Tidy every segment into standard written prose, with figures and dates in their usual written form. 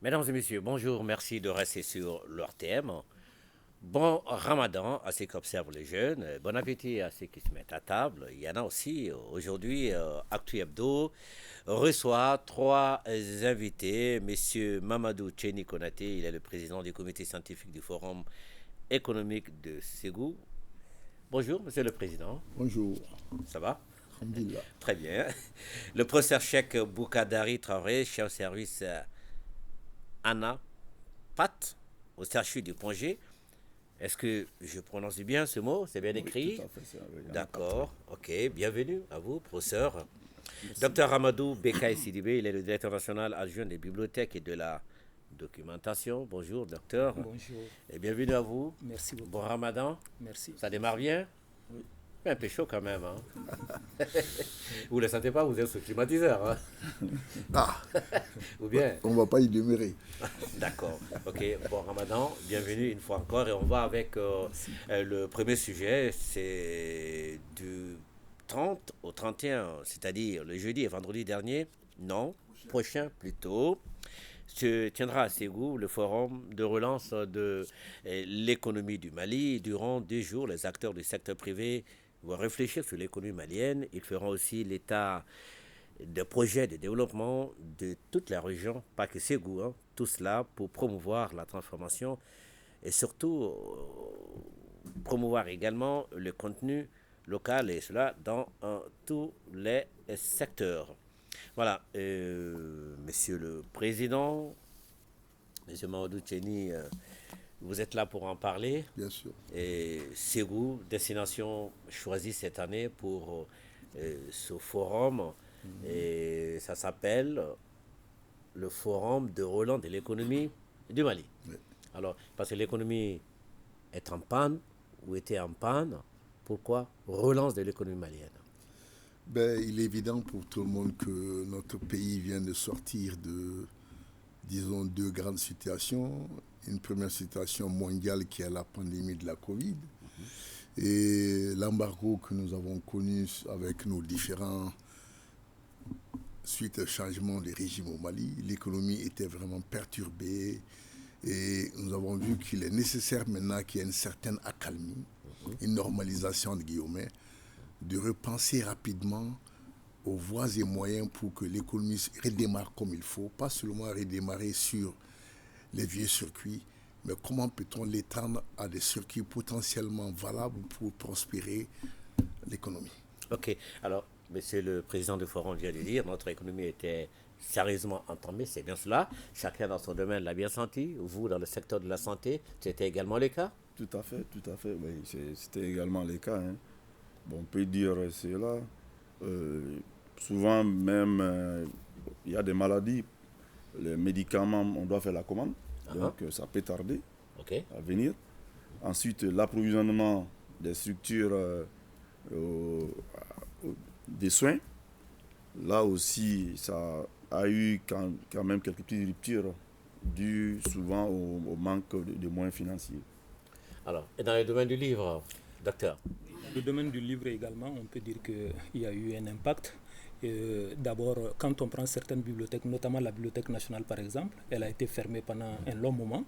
Mesdames et messieurs, bonjour, merci de rester sur l'RTM. Bon ramadan à ceux qui observent les jeunes, bon appétit à ceux qui se mettent à table. Il y en a aussi aujourd'hui, Actu Hebdo reçoit trois invités. Monsieur Mamadou Tcheni Konaté, il est le président du comité scientifique du Forum économique de Ségou. Bonjour, monsieur le président. Bonjour, Ça va? Alhamdulillah. Très bien. Le professeur Cheikh Boukadari Traoré, chef service Anna Pat, au CHU du Pongé. Est-ce que je prononce bien ce mot? C'est bien Oui, tout écrit? à fait, il y en a pas. D'accord, ok. Bienvenue à vous, professeur. Merci. Docteur Ramadou Bekay Sidibé, il est le directeur national adjoint des bibliothèques et de la documentation. Bonjour, docteur. Bonjour, Et bienvenue à vous. merci Bon beaucoup. ramadan. Merci. Ça démarre bien? Oui. Un peu chaud quand même. Hein? Vous ne le sentez pas, vous êtes sous climatiseur. Hein? Ah, Ou bien? on ne va pas y demeurer. D'accord. Ok. Bon Ramadan, bienvenue une fois encore. Et on va avec le premier sujet. C'est du 30 au 31, c'est-à-dire le jeudi et vendredi dernier. Non, prochain plutôt. Se tiendra à Ségou le forum de relance de l'économie du Mali. Durant 2 jours, les acteurs du secteur privé vont réfléchir sur l'économie malienne. Ils feront aussi l'état de projets de développement de toute la région, pas que Ségou, hein, tout cela pour promouvoir la transformation et surtout promouvoir également le contenu local et cela dans tous les secteurs. Voilà, Monsieur le Président, Monsieur Mamadou Tcheni, vous êtes là pour en parler. Bien sûr. Et Ségou, destination choisie cette année pour ce forum. Et ça s'appelle le forum de relance de l'économie du Mali. Oui. Alors, parce que l'économie est en panne ou était en panne, pourquoi relance de l'économie malienne? Ben, il est évident pour tout le monde que notre pays vient de sortir de, disons, deux grandes situations. Une première situation mondiale qui est la pandémie de la Covid et l'embargo que nous avons connu avec nos différents suite au changement de régime au Mali. L'économie était vraiment perturbée et nous avons vu qu'il est nécessaire maintenant qu'il y ait une certaine accalmie, une normalisation de guillemets, de repenser rapidement aux voies et moyens pour que l'économie redémarre comme il faut, pas seulement redémarrer sur les vieux circuits, mais comment peut-on l'étendre à des circuits potentiellement valables pour prospérer l'économie. Ok, alors, Monsieur le Président du Forum vient de dire, notre économie était sérieusement entamée, c'est bien cela. Chacun dans son domaine l'a bien senti. Vous, dans le secteur de la santé, c'était également le cas? Tout à fait, tout à fait. Oui, c'était également le cas. Hein. Bon, on peut dire cela. Souvent, même, il y a des maladies, les médicaments, on doit faire la commande. Donc, ça peut tarder Ok. à venir. Ensuite, l'approvisionnement des structures des soins. Là aussi, ça a eu quand même quelques petites ruptures dues souvent au manque de moyens financiers. Alors, et dans le domaine du livre, docteur? Le domaine du livre également, on peut dire qu'il y a eu un impact. D'abord, quand on prend certaines bibliothèques, notamment la Bibliothèque nationale par exemple, elle a été fermée pendant un long moment,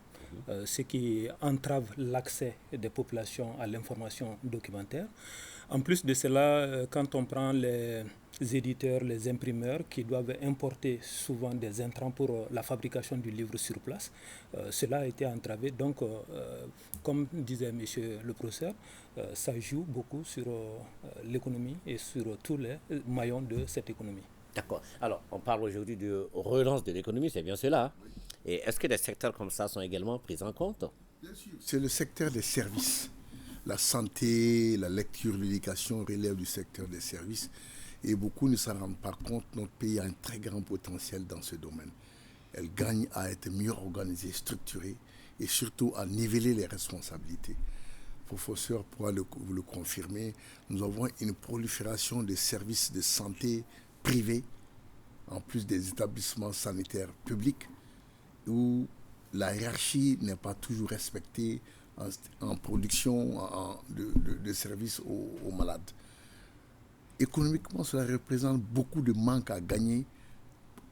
ce qui entrave l'accès des populations à l'information documentaire. En plus de cela, quand on prend les éditeurs, les imprimeurs qui doivent importer souvent des intrants pour la fabrication du livre sur place, cela a été entravé. Donc, comme disait monsieur le professeur, ça joue beaucoup sur l'économie et sur tous les maillons de cette économie. D'accord. Alors, on parle aujourd'hui de relance de l'économie, c'est bien cela. Et est-ce que des secteurs comme ça sont également pris en compte? Bien sûr. C'est le secteur des services. La santé, la lecture, l'éducation relèvent du secteur des services. Et beaucoup ne s'en rendent pas compte. Notre pays a un très grand potentiel dans ce domaine. Elle gagne à être mieux organisée, structurée et surtout à niveler les responsabilités. Professeur pourra vous le confirmer, nous avons une prolifération des services de santé privés, en plus des établissements sanitaires publics, où la hiérarchie n'est pas toujours respectée en production de services aux malades. Économiquement, cela représente beaucoup de manques à gagner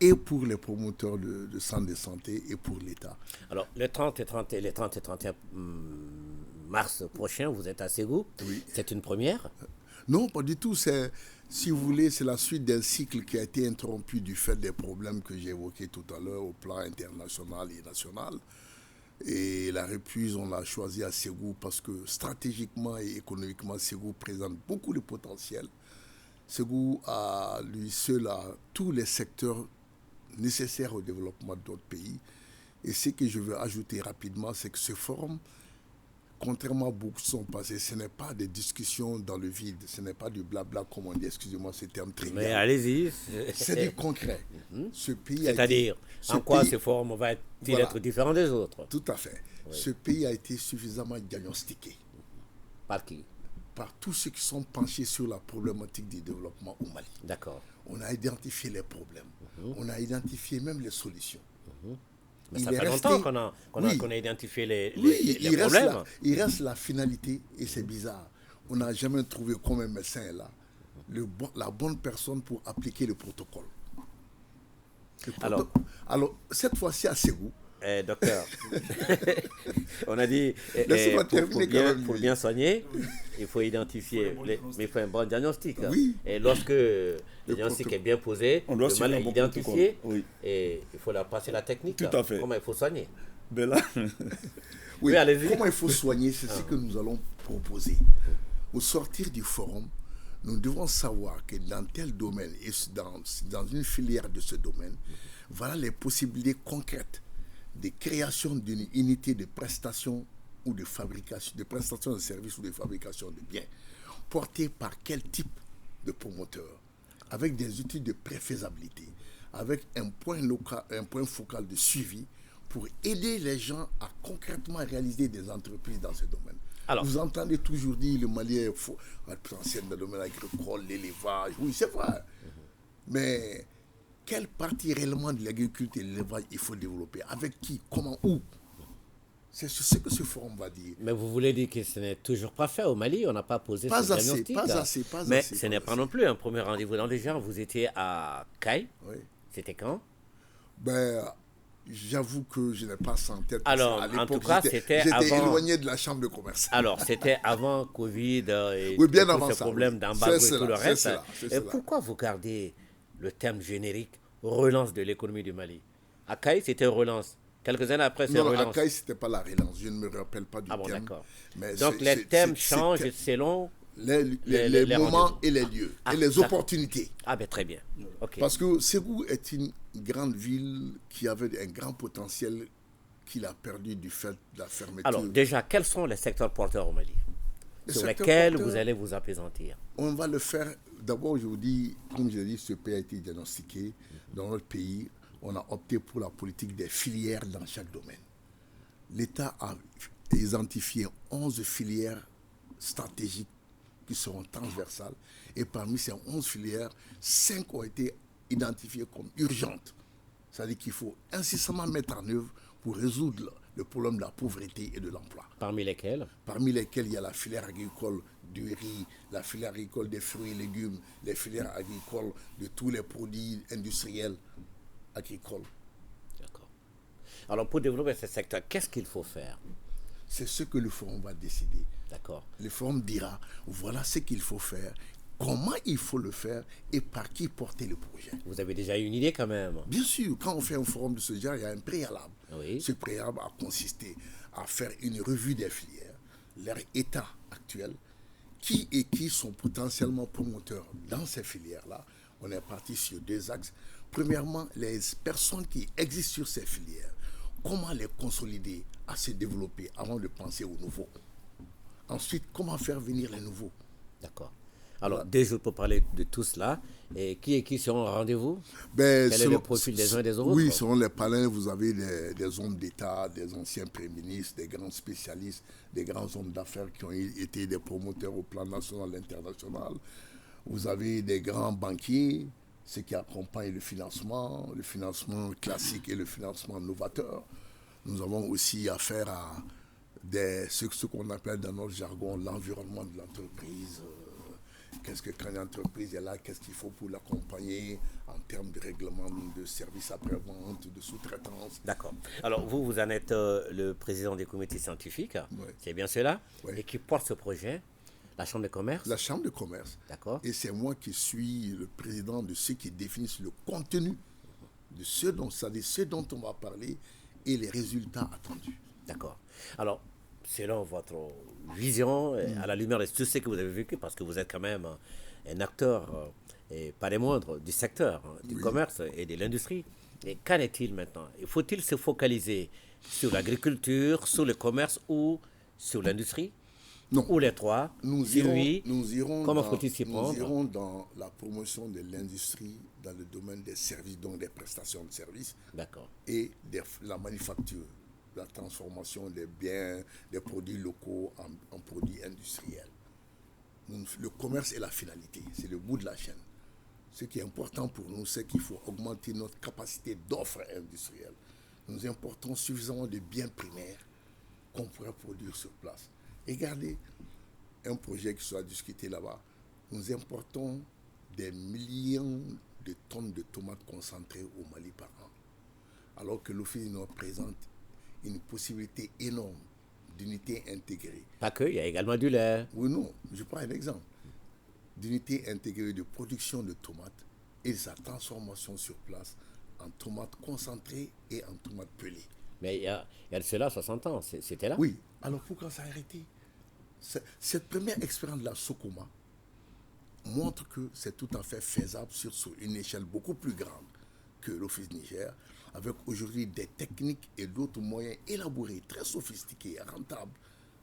et pour les promoteurs de centres de santé et pour l'État. Alors, les 30 et 31 mars prochains, vous êtes à Ségou. Oui. C'est une première? Non, pas du tout. Si vous voulez, c'est la suite d'un cycle qui a été interrompu du fait des problèmes que j'ai évoqués tout à l'heure au plan international et national. Et la reprise, on l'a choisi à Ségou parce que stratégiquement et économiquement, Ségou présente beaucoup de potentiel. Ségou a, lui seul, a tous les secteurs nécessaires au développement de notre pays. Et ce que je veux ajouter rapidement, c'est que ce forum, contrairement à beaucoup qui sont passés, ce n'est pas des discussions dans le vide, ce n'est pas du blabla, comme on dit, excusez-moi ce terme trivial. Mais allez-y. C'est du concret. Ce pays C'est-à-dire, en quoi ce forum va-t-il être différent des autres? Tout à fait. Oui. Ce pays a été suffisamment diagnostiqué. Par qui? Par tous ceux qui sont penchés sur la problématique du développement au Mali. D'accord. On a identifié les problèmes. On a identifié même les solutions. Mais ça fait longtemps qu'on a identifié les problèmes. Il reste la finalité, et c'est bizarre. On n'a jamais trouvé comme un médecin est là, la bonne personne pour appliquer le protocole. Alors, cette fois-ci à Ségou. Docteur, on a dit pour bien soigner, il faut identifier, mais il faut un bon diagnostic. Oui. Et lorsque le diagnostic est bien posé, le mal est identifié, et il faut passer la technique. Tout à fait. Comment il faut soigner. Ben là... oui, allez-y. Comment il faut soigner, c'est ce que nous allons proposer. Au sortir du forum, nous devons savoir que dans tel domaine et dans une filière de ce domaine, voilà les possibilités concrètes de création d'une unité de prestation ou de fabrication, de prestation de services ou de fabrication de biens, portée par quel type de promoteur, avec des outils de préfaisabilité, avec un point focal de suivi pour aider les gens à concrètement réaliser des entreprises dans ce domaine. Alors, vous entendez toujours dire le Mali est potentiel dans le domaine agricole, l'élevage, oui c'est vrai, mais quelle partie réellement de l'agriculture et de l'élevage il faut développer? Avec qui? Comment? Où? C'est ce que ce forum va dire. Mais vous voulez dire que ce n'est toujours pas fait au Mali? On n'a pas posé ce diagnostic? Pas assez. Mais ce n'est pas non plus un premier rendez-vous dans les gens. Vous étiez à Caille. Oui. C'était quand? J'avoue que je n'ai pas ça en tête. Alors, en tout cas, c'était avant... J'étais éloigné de la chambre de commerce. Alors, c'était avant Covid et oui, bien tous avant ces ça, problèmes d'embargo et tout le reste. Et pourquoi vous gardez le terme générique relance de l'économie du Mali? À Caille, c'était relance. Quelques années après, c'est relance. Non, à Caille, ce n'était pas la relance. Je ne me rappelle pas du terme. Ah bon, d'accord. Donc, les thèmes changent selon... Les moments et les lieux, et les opportunités. Ah ben très bien. Okay. Parce que Ségou est une grande ville qui avait un grand potentiel qu'il a perdu du fait de la fermeture. Alors déjà, quels sont les secteurs porteurs au Mali sur lesquels vous allez vous appesantir? On va le faire, d'abord je vous dis, comme je l'ai dit, ce pays a été diagnostiqué. Dans notre pays, on a opté pour la politique des filières dans chaque domaine. L'État a identifié 11 filières stratégiques qui seront transversales. Et parmi ces 11 filières, 5 ont été identifiées comme urgentes. C'est-à-dire qu'il faut incessamment mettre en œuvre pour résoudre le problème de la pauvreté et de l'emploi. Parmi lesquelles? Parmi lesquelles il y a la filière agricole du riz, la filière agricole des fruits et légumes, les filières agricoles de tous les produits industriels agricoles. D'accord. Alors pour développer ce secteur, qu'est-ce qu'il faut faire? C'est ce que le forum va décider. D'accord. Le forum dira, voilà ce qu'il faut faire, comment il faut le faire et par qui porter le projet. Vous avez déjà une idée quand même? Bien sûr, quand on fait un forum de ce genre, il y a un préalable. Oui. Ce préalable a consisté à faire une revue des filières, leur état actuel, qui sont potentiellement promoteurs dans ces filières-là. On est parti sur 2 axes. Premièrement, les personnes qui existent sur ces filières, comment les consolider à se développer avant de penser aux nouveaux. Ensuite, comment faire venir les nouveaux. D'accord. Alors, déjà, pour parler de tout cela, et qui seront au rendez-vous? Quel est le profil des uns et des autres? Oui, selon les palais, vous avez des hommes d'État, des anciens premiers ministres, des grands spécialistes, des grands hommes d'affaires qui ont été des promoteurs au plan national et international. Vous avez des grands banquiers, ceux qui accompagnent le financement classique et le financement novateur. Nous avons aussi affaire à ce qu'on appelle dans notre jargon l'environnement de l'entreprise, qu'est-ce que quand une entreprise est là, qu'est-ce qu'il faut pour l'accompagner en termes de règlement de services après-vente, de sous-traitance. D'accord. Alors, vous en êtes le président des comités scientifiques, Ouais. c'est bien cela, Ouais. et qui porte ce projet, la Chambre de commerce. La Chambre de commerce. D'accord. Et c'est moi qui suis le président de ceux qui définissent le contenu de ce dont on va parler et les résultats attendus. D'accord. Alors, selon votre vision, à la lumière de tout ce que vous avez vécu, parce que vous êtes quand même un acteur, et pas des moindres, du secteur, du Oui. commerce et de l'industrie, et qu'en est-il maintenant? Faut-il se focaliser sur l'agriculture, sur le commerce ou sur l'industrie? Non. Ou les trois? Nous Si irons, oui, nous irons comment dans- faut-il s'y nous prendre? irons dans la promotion de l'industrie dans le domaine des services, donc des prestations de services D'accord. et la manufacture, la transformation des biens, des produits locaux en produits industriels. Le commerce est la finalité, c'est le bout de la chaîne. Ce qui est important pour nous, c'est qu'il faut augmenter notre capacité d'offre industrielle. Nous importons suffisamment de biens primaires qu'on pourrait produire sur place. Regardez un projet qui soit discuté là-bas. Nous importons des millions de tonnes de tomates concentrées au Mali par an. Alors que l'Office nous présente une possibilité énorme d'unités intégrées. Pas que, il y a également du lait. Oui, non, je prends un exemple. D'unités intégrées de production de tomates et de sa transformation sur place en tomates concentrées et en tomates pelées. Mais il y a de cela 60 ans, c'était là. Oui, alors pourquoi ça a arrêté? Cette première expérience de la Socoma montre que c'est tout à fait faisable sur une échelle beaucoup plus grande que l'Office Niger, avec aujourd'hui des techniques et d'autres moyens élaborés, très sophistiqués, rentables,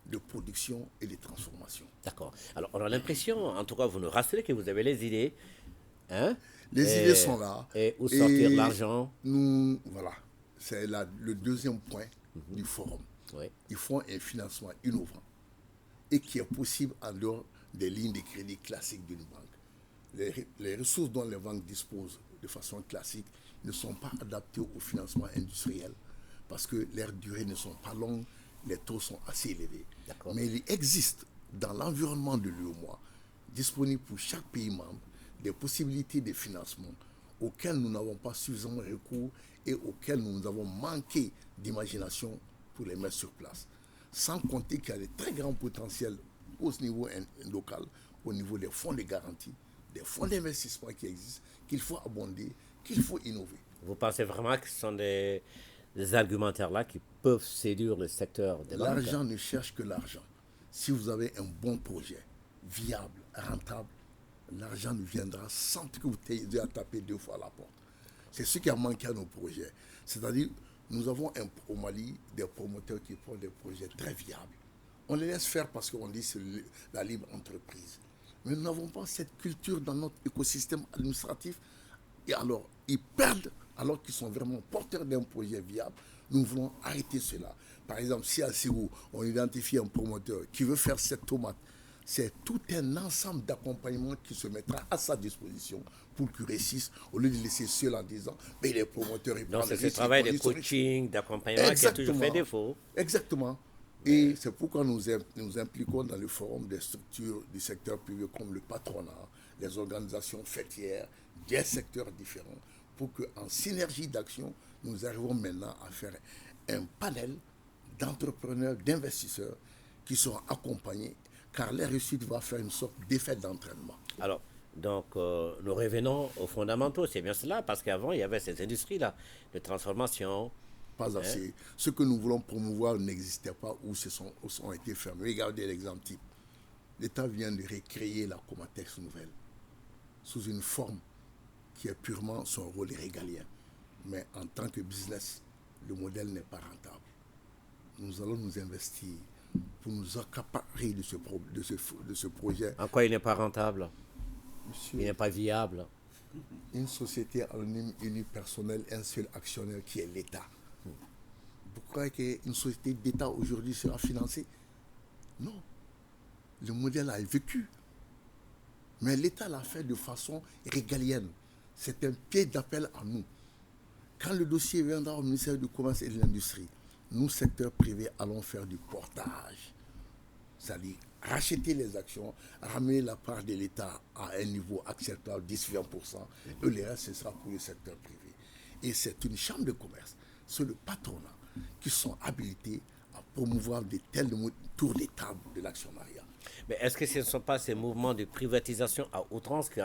de production et de transformation. D'accord. Alors, on a l'impression, en tout cas, vous nous rassurez que vous avez les idées. Hein? Les idées sont là. Et où sortir l'argent? Voilà, c'est le deuxième point du forum. Oui. Il faut un financement innovant et qui est possible en dehors des lignes de crédit classiques d'une banque. Les ressources dont les banques disposent de façon classique ne sont pas adaptées au financement industriel parce que leurs durées ne sont pas longues, les taux sont assez élevés. D'accord. Mais il existe dans l'environnement de l'UEMOA, disponible pour chaque pays membre, des possibilités de financement auxquelles nous n'avons pas suffisamment recours et auxquelles nous avons manqué d'imagination pour les mettre sur place. Sans compter qu'il y a de très grands potentiels au niveau local, au niveau des fonds de garantie, des fonds d'investissement qui existent, qu'il faut abonder, qu'il faut innover. Vous pensez vraiment que ce sont des argumentaires-là qui peuvent séduire le secteur des banques? L'argent ne cherche que l'argent. Si vous avez un bon projet, viable, rentable, l'argent ne viendra sans que vous ayez à taper 2 fois à la porte. C'est ce qui a manqué à nos projets. C'est-à-dire, nous avons au Mali des promoteurs qui font des projets très viables. On les laisse faire parce qu'on dit que c'est la libre entreprise. Mais nous n'avons pas cette culture dans notre écosystème administratif. Et alors, ils perdent alors qu'ils sont vraiment porteurs d'un projet viable. Nous voulons arrêter cela. Par exemple, si à Ségou, on identifie un promoteur qui veut faire cette tomate, c'est tout un ensemble d'accompagnement qui se mettra à sa disposition pour qu'il réussisse, au lieu de laisser seul en disant, mais les promoteurs, ils Donc, prennent c'est ce travail de coaching, d'accompagnement qui a toujours fait défaut. Exactement. Et c'est pourquoi nous impliquons dans le forum des structures du secteur privé comme le patronat, les organisations fêtières, des secteurs différents, pour qu'en synergie d'action, nous arrivons maintenant à faire un panel d'entrepreneurs, d'investisseurs qui seront accompagnés, car la réussite va faire une sorte d'effet d'entraînement. Alors, donc, nous revenons aux fondamentaux, c'est bien cela, parce qu'avant, il y avait ces industries-là de transformation. Pas assez. Ce que nous voulons promouvoir n'existait pas ou ont été fermés. Regardez l'exemple type. L'État vient de recréer la Comatex nouvelle sous une forme qui est purement son rôle régalien. Mais en tant que business, le modèle n'est pas rentable. Nous allons nous investir pour nous accaparer de ce projet. En quoi il n'est pas rentable? Monsieur, Il n'est pas viable? une société anonyme unipersonnelle, un seul actionnaire qui est l'État. Vous croyez qu'une société d'État aujourd'hui sera financée? Non. Le modèle a vécu. Mais l'État l'a fait de façon régalienne. C'est un pied d'appel à nous. Quand le dossier viendra au ministère du Commerce et de l'Industrie, nous, secteur privé, allons faire du portage. C'est-à-dire racheter les actions, ramener la part de l'État à un niveau acceptable, 10-20%, et le reste, ce sera pour le secteur privé. Et c'est une chambre de commerce, c'est le patronat qui sont habilités à promouvoir de tels tours de table de l'actionnariat. Mais est-ce que ce ne sont pas ces mouvements de privatisation à outrance qui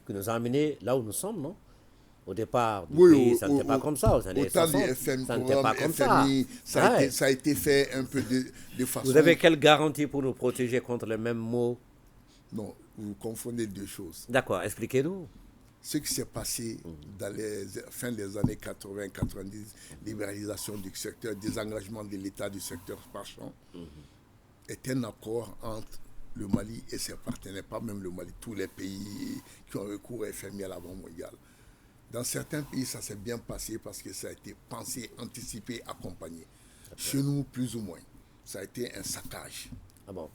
nous ont amenés là où nous sommes, non? Au départ du pays, ça n'était pas comme ça. Aux années 60, ça n'était pas comme FMI, ça a été fait un peu de façon... Vous avez quelle garantie pour nous protéger contre les mêmes mots? Non, vous confondez deux choses. D'accord, expliquez-nous. Ce qui s'est passé dans les fins des années 80-90, libéralisation du secteur, désengagement de l'État du secteur marchand, est un accord entre le Mali et ses partenaires, pas même le Mali, tous les pays qui ont recours au FMI à la Banque mondiale. Dans certains pays, ça s'est bien passé parce que ça a été pensé, anticipé, accompagné. Chez nous, plus ou moins, ça a été un saccage. Ah bon?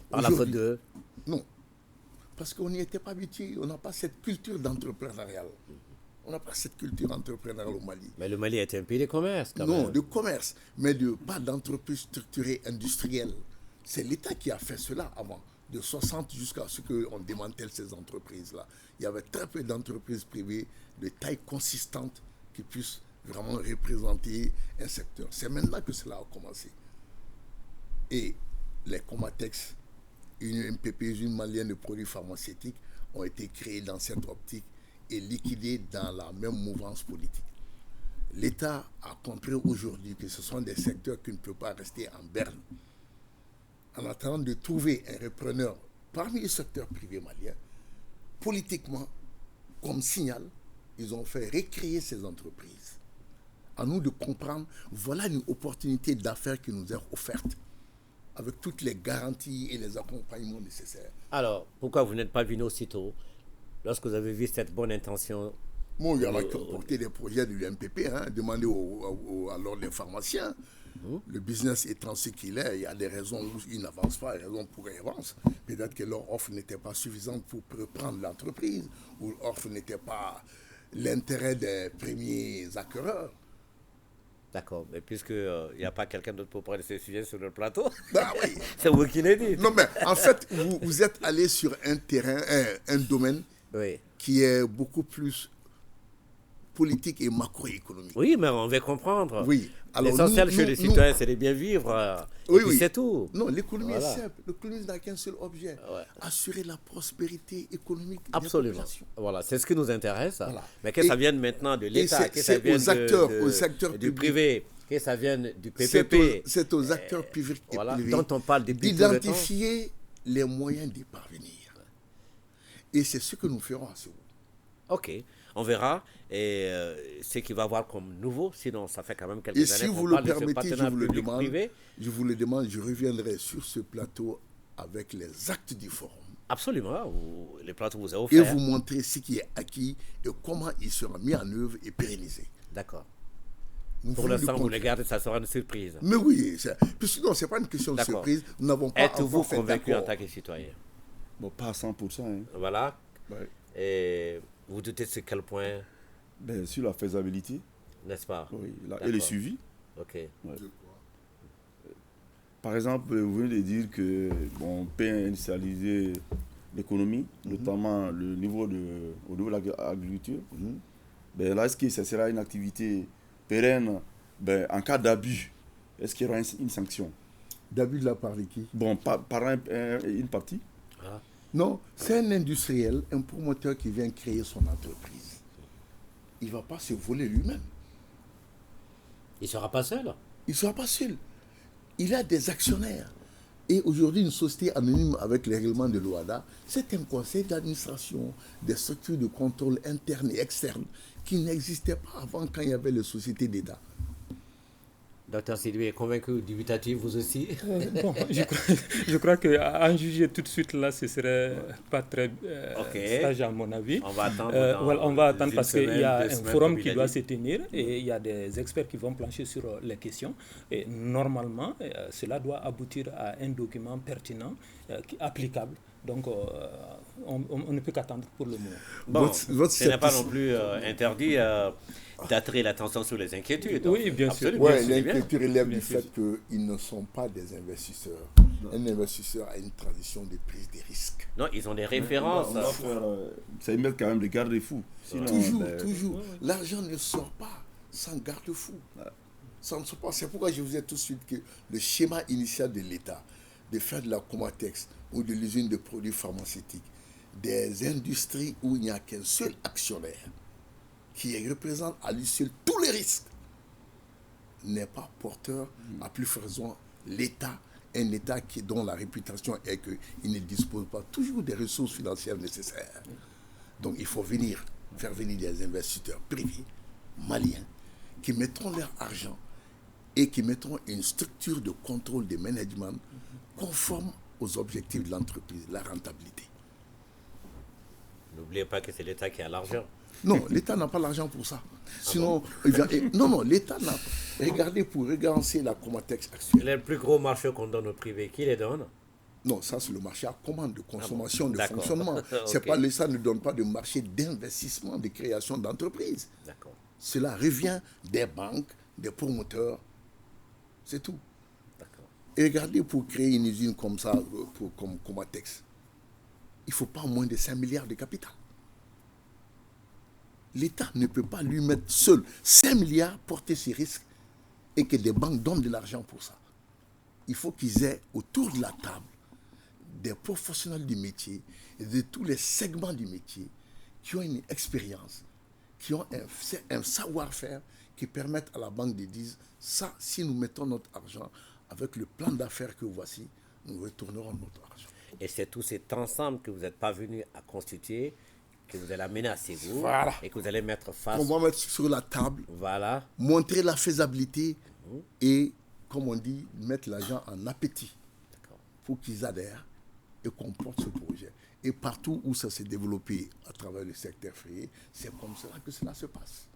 Par la faute de... Non. Parce qu'on n'y était pas habitué. On n'a pas cette culture d'entrepreneuriat. On n'a pas cette culture entrepreneuriale au Mali. Mais le Mali est un pays de commerce, quand même. Non, de commerce, mais pas d'entreprise structurée industrielle. C'est l'État qui a fait cela avant, de 60 jusqu'à ce qu'on démantèle ces entreprises-là. Il y avait très peu d'entreprises privées de taille consistante qui puissent vraiment représenter un secteur. C'est maintenant que cela a commencé. Et les Comatex, une MPP, usine malienne de produits pharmaceutiques, ont été créés dans cette optique et liquidés dans la même mouvance politique. L'État a compris aujourd'hui que ce sont des secteurs qui ne peuvent pas rester en berne. En attendant de trouver un repreneur parmi les secteurs privés maliens, politiquement, comme signal, ils ont fait recréer ces entreprises. À nous de comprendre, voilà une opportunité d'affaires qui nous est offerte, avec toutes les garanties et les accompagnements nécessaires. Alors, pourquoi vous n'êtes pas venu aussitôt, lorsque vous avez vu cette bonne intention? Bon, il y en a qui ont porté des projets de l'UMPP, demandez à l'ordre des pharmaciens. Le business étant ce qu'il est, il y a des raisons où il n'avance pas, des raisons pour qu'il avance. Peut-être que leur offre n'était pas suffisante pour reprendre l'entreprise, ou l'offre n'était pas l'intérêt des premiers acquéreurs. D'accord, mais puisqu'il n'y a pas quelqu'un d'autre pour prendre ce sujet sur le plateau, bah oui. C'est vous qui l'avez dit. Non, mais en fait, vous êtes allé sur un terrain, un domaine qui est beaucoup plus politique et macroéconomique. Oui, mais on veut comprendre. Oui. L'essentiel chez les citoyens, c'est de bien vivre. Oui. C'est tout. Non, l'économie est simple. L'économie n'a qu'un seul objet. Assurer la prospérité économique des populations. Voilà, c'est ce qui nous intéresse. Voilà. Mais que ça vienne maintenant de l'État, que ça vienne aux acteurs du privé, que ça vienne du PPP. C'est aux acteurs privés dont on parle d'identifier les moyens d'y parvenir. Et c'est ce que nous ferons à ce moment. Ok. On verra et ce qu'il va avoir comme nouveau, sinon ça fait quand même quelques années. Et si vous le permettez, je vous le demande, je reviendrai sur ce plateau avec les actes du forum. Absolument, les plateaux vous ont offert. Et vous montrer ce qui est acquis et comment il sera mis en œuvre et pérennisé. D'accord. Pour l'instant, vous le gardez, ça sera une surprise. Mais oui, puisque non, ce n'est pas une question de surprise. Nous n'avons pas Êtes-vous convaincu en tant que citoyen? Bon, pas à 100%. Voilà. Ouais. Et vous doutez de quel point? Sur la faisabilité. N'est-ce pas? Oui, et le suivi. Ok. Ouais. Par exemple, vous venez de dire qu'on peut industrialiser l'économie, notamment au niveau de l'agriculture. Là, est-ce que ça sera une activité pérenne? En cas d'abus, est-ce qu'il y aura une sanction? D'abus de la part de qui? Bon, par une partie. Non, c'est un industriel, un promoteur qui vient créer son entreprise. Il ne va pas se voler lui-même. Il ne sera pas seul? Il ne sera pas seul. Il a des actionnaires. Et aujourd'hui, une société anonyme avec les règlements de l'OHADA, c'est un conseil d'administration, des structures de contrôle interne et externe qui n'existaient pas avant quand il y avait les sociétés d'État. Docteur Sidibé est convaincu, dubitatif, vous aussi? Bon, je crois qu'en juger tout de suite, là, ce ne serait pas très sage à mon avis. On va attendre. On va attendre parce qu'il y a un forum qui doit se tenir et il y a des experts qui vont plancher sur les questions. Et normalement, cela doit aboutir à un document pertinent, applicable. Donc, on ne peut qu'attendre pour le moment. Bon, ce n'est pas non plus interdit d'attirer l'attention sur les inquiétudes. Oui, bien sûr. Oui, l'inquiétude relève du fait qu'ils ne sont pas des investisseurs. Un investisseur a une tradition de prise de risques. Non, ils ont des références. Ça y met quand même des garde-fous. Toujours. L'argent ne sort pas sans garde-fou. Ça ne sort pas. C'est pourquoi je vous ai tout de suite que le schéma initial de l'État, de faire de la Comatex ou de l'usine de produits pharmaceutiques, des industries où il n'y a qu'un seul actionnaire qui représente à lui seul tous les risques, n'est pas porteur, à plus forte raison, l'État, un État dont la réputation est qu'il ne dispose pas toujours des ressources financières nécessaires. Donc il faut faire venir des investisseurs privés, maliens, qui mettront leur argent et qui mettront une structure de contrôle de management conforme aux objectifs de l'entreprise, la rentabilité. N'oubliez pas que c'est l'État qui a l'argent. Non, l'État n'a pas l'argent pour ça. Sinon, non, l'État n'a pas. Regardez pour regarder la Comatex actuelle. Les plus gros marchés qu'on donne au privé, qui les donne? Non, ça c'est le marché à commande, de consommation, de D'accord. fonctionnement. C'est pas l'État ne donne pas de marché d'investissement, de création d'entreprises. D'accord. Cela revient des banques, des promoteurs. C'est tout. D'accord. Et regardez, pour créer une usine comme ça, comme Comatex, il ne faut pas moins de 5 milliards de capital. L'État ne peut pas lui mettre seul 5 milliards, porter ses risques et que des banques donnent de l'argent pour ça. Il faut qu'ils aient autour de la table des professionnels du métier et de tous les segments du métier qui ont une expérience, qui ont un savoir-faire qui permettent à la banque de dire ça, si nous mettons notre argent avec le plan d'affaires que voici, nous retournerons notre argent. Et c'est tout cet ensemble que vous n'êtes pas venu à constituer, que vous allez amener à Ségou, Voilà. et que vous allez mettre face. On va mettre sur la table, Voilà. montrer la faisabilité et, comme on dit, mettre l'argent en appétit pour qu'ils adhèrent et qu'on porte ce projet. Et partout où ça s'est développé à travers le secteur frais, c'est comme cela que cela se passe.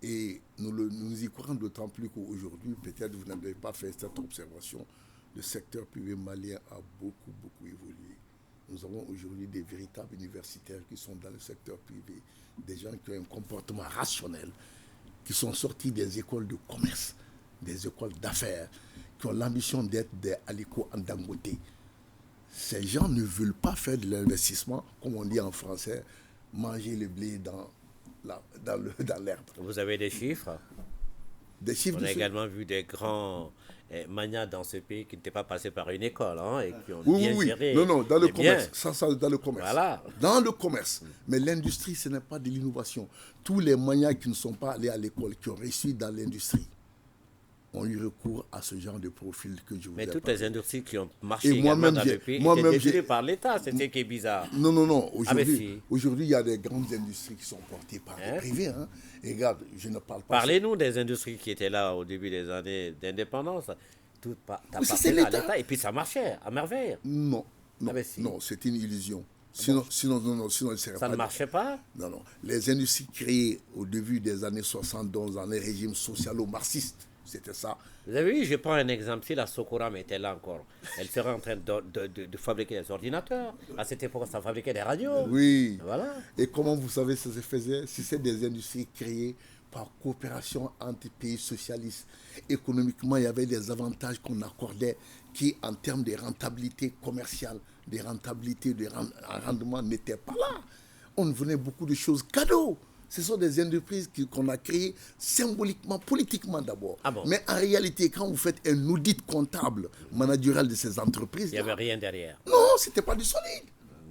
Et nous y croyons d'autant plus qu'aujourd'hui, peut-être vous n'avez pas fait cette observation, le secteur privé malien a beaucoup évolué. Nous avons aujourd'hui des véritables universitaires qui sont dans le secteur privé, des gens qui ont un comportement rationnel, qui sont sortis des écoles de commerce, des écoles d'affaires, qui ont l'ambition d'être des Aliko Dangote. Ces gens ne veulent pas faire de l'investissement, comme on dit en français, manger le blé dans l'herbe. Vous avez des chiffres? Des chiffres On a également vu des grands magnats dans ce pays qui n'étaient pas passés par une école, et qui ont Oui. géré. Non, dans le les commerce. biens. Ça, dans le commerce. Voilà. Dans le commerce. Mais l'industrie, ce n'est pas de l'innovation. Tous les magnats qui ne sont pas allés à l'école, qui ont réussi dans l'industrie, ont eu recours à ce genre de profil que je vous ai Mais toutes parlé. les industries qui ont marché Et également moi-même, dans le pays étaient détenues par l'État. C'est ce qui est bizarre. Non. mais si. Aujourd'hui, il y a des grandes industries qui sont portées par les privés. Et regarde, je ne parle pas... Parlez-nous des industries qui étaient là au début des années d'indépendance. Tout c'est appartenait à l'État. l'État et puis ça marchait à merveille. Non, mais si. non, c'est une illusion. Sinon, il serait Ça pas... ne marchait pas. Non. Les industries créées au début des années 72 dans les régimes socialo-marxistes, c'était ça. Vous avez vu, je prends un exemple. Si la Socoram était là encore, elle serait en train de fabriquer des ordinateurs. À cette époque, ça fabriquait des radios. Oui. Voilà. Et comment vous savez ça se faisait? Si c'est des industries créées par coopération entre pays socialistes. Économiquement, il y avait des avantages qu'on accordait qui, en termes de rentabilité commerciale, de rentabilité, de rendement, n'étaient pas là. On venait beaucoup de choses cadeaux. Ce sont des entreprises qu'on a créées symboliquement, politiquement d'abord. Ah bon? Mais en réalité, quand vous faites un audit comptable managérial de ces entreprises, Il n'y avait rien derrière. non, ce n'était pas du solide.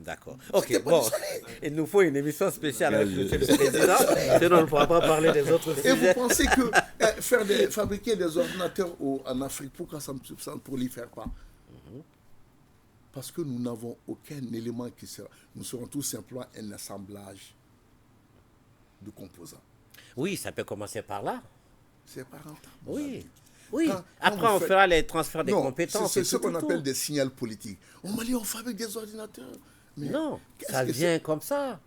D'accord. Ok, C'était pas bon. du solide. Il nous faut une émission spéciale avec M. le Président. Sinon, on ne pourra pas parler des autres Et vous sujets. pensez que fabriquer des ordinateurs en Afrique, pourquoi ça ne prolifère pas? Parce que nous n'avons aucun élément qui sera... Nous serons tout simplement un assemblage de composants. Oui, ça peut commencer par là. C'est pas rentable. Oui. Quand Après, vous on faites- fera les transferts des Non, compétences. c'est et ce tout, qu'on tout, appelle tout. des signaux politiques. Au Mali, on fabrique des ordinateurs. Mais Non, qu'est-ce ça que vient c'est? comme ça.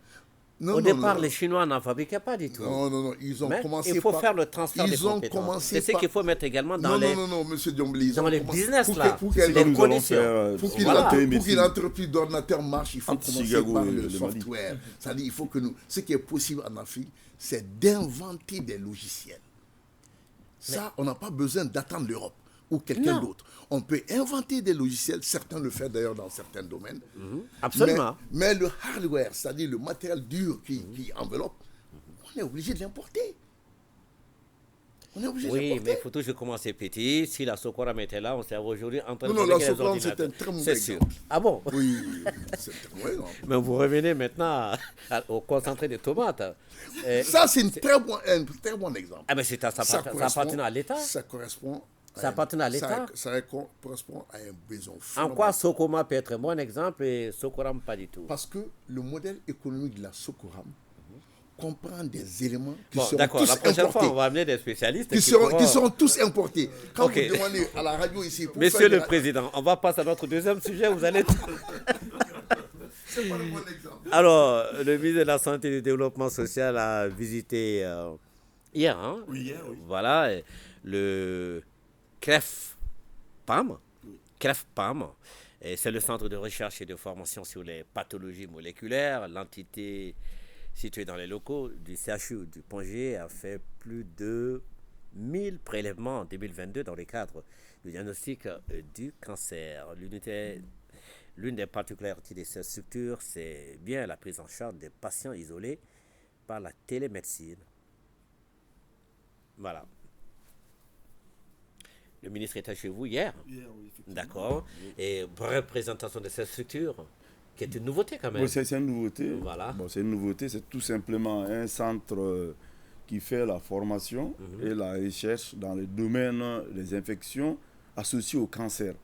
Non, Au non, départ, non. les Chinois n'en fabriquaient pas du tout. Non, ils ont Mais commencé il faut par... faire le transfert des Ils ont compétences. commencé C'est ce par... qu'il faut mettre également dans les... Non, monsieur Diomblé. dans les business, là. Pour C'est qu'une les nous allons conditions. faire pour Voilà. qu'une entreprise d'ordinateur marche, il faut Entre commencer Chicago par et le le Mali. software. C'est-à-dire, il faut que nous... Ce qui est possible en Afrique, c'est d'inventer des logiciels. Ça, on n'a pas besoin d'attendre l'Europe ou quelqu'un Non. d'autre. On peut inventer des logiciels, certains le font d'ailleurs dans certains domaines. Absolument. Mais le hardware, c'est-à-dire le matériel dur qui enveloppe, on est obligé de l'importer. On est obligé de Oui, mais l'importer. il faut toujours commencer petit. Si la Socoram était là, on serait aujourd'hui en train de Non, la fabriquer les Socoram, c'est ordinateurs. un très mauvais C'est sûr. exemple. Ah bon? Oui, c'est un très mauvais. Mais vous revenez maintenant au concentré de tomates. Ça, c'est un très bon exemple. Ah, mais ça appartient à l'État. Ça correspond Ça appartient à l'État. Ça correspond à un besoin En fondamental. quoi Socoma peut être un bon exemple et Socoram pas du tout? Parce que le modèle économique de la Socoram comprend des éléments qui Bon, seront d'accord, tous la prochaine importés. fois, on va amener des spécialistes qui seront pourront- tous importés. Quand Ok. vous demandez à la radio ici... pour Monsieur faire de le la- Président, on va passer à notre deuxième sujet. Vous allez... C'est pas le bon exemple. Alors, le ministre de la Santé et du Développement social a visité hier, hein? Oui, hier, oui. Voilà, le CREF-PAM. CREF-PAM, et c'est le Centre de recherche et de formation sur les pathologies moléculaires. L'entité située dans les locaux du CHU du Pongé a fait plus de 1000 prélèvements en 2022 dans le cadre du diagnostic du cancer. L'une des particularités de cette structure, c'est bien la prise en charge des patients isolés par la télémédecine. Voilà. Le ministre était chez vous hier. Hier, oui, effectivement. D'accord. Et brève présentation de cette structure, qui est une nouveauté quand même. Bon, c'est une nouveauté. Voilà. Bon, c'est une nouveauté, c'est tout simplement un centre qui fait la formation et la recherche dans le domaine des infections associées au cancer.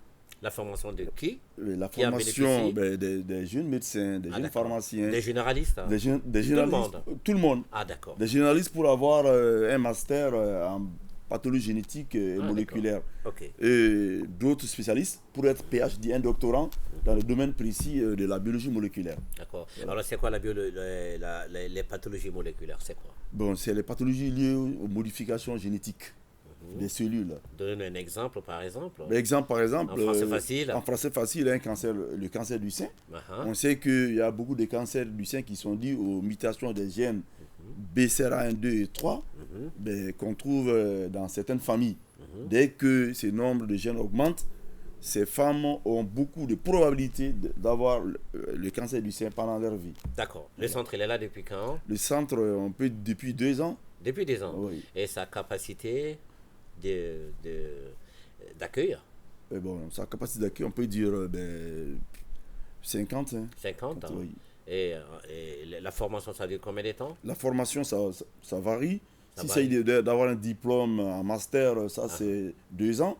La formation de qui? La Qui en formation bénéficie? des jeunes médecins, des Ah, jeunes d'accord. pharmaciens, Des généralistes, hein? des Tout le généralistes, monde. tout le monde. Ah, d'accord. Des généralistes pour avoir un master en pathologie génétique et Ah, moléculaire. Ok. Et d'autres spécialistes pour être PhD, un doctorant dans le domaine précis de la biologie moléculaire. D'accord. Alors, c'est quoi les pathologies moléculaires? C'est quoi? Bon, c'est les pathologies liées aux modifications génétiques des cellules. Donnez-nous un exemple, par exemple. Par exemple, En français facile. en français facile, un cancer, le cancer du sein. Ah, On sait qu'il y a beaucoup de cancers du sein qui sont dus aux mutations des gènes BCR1, 2 et 3 qu'on trouve dans certaines familles. Dès que ce nombre de gènes augmente, ces femmes ont beaucoup de probabilités d'avoir le cancer du sein pendant leur vie. D'accord. Le centre, il est là depuis quand? Le centre, on peut depuis 2 ans. Depuis des ans. Oui. Et sa capacité d'accueil? Et bon, sa capacité d'accueil, on peut dire 50. Hein. 50 ans. Oui. Et la formation, ça dure combien de temps? La formation, ça varie. Ça Si varie. c'est d'avoir un diplôme en master, ça c'est 2 ans.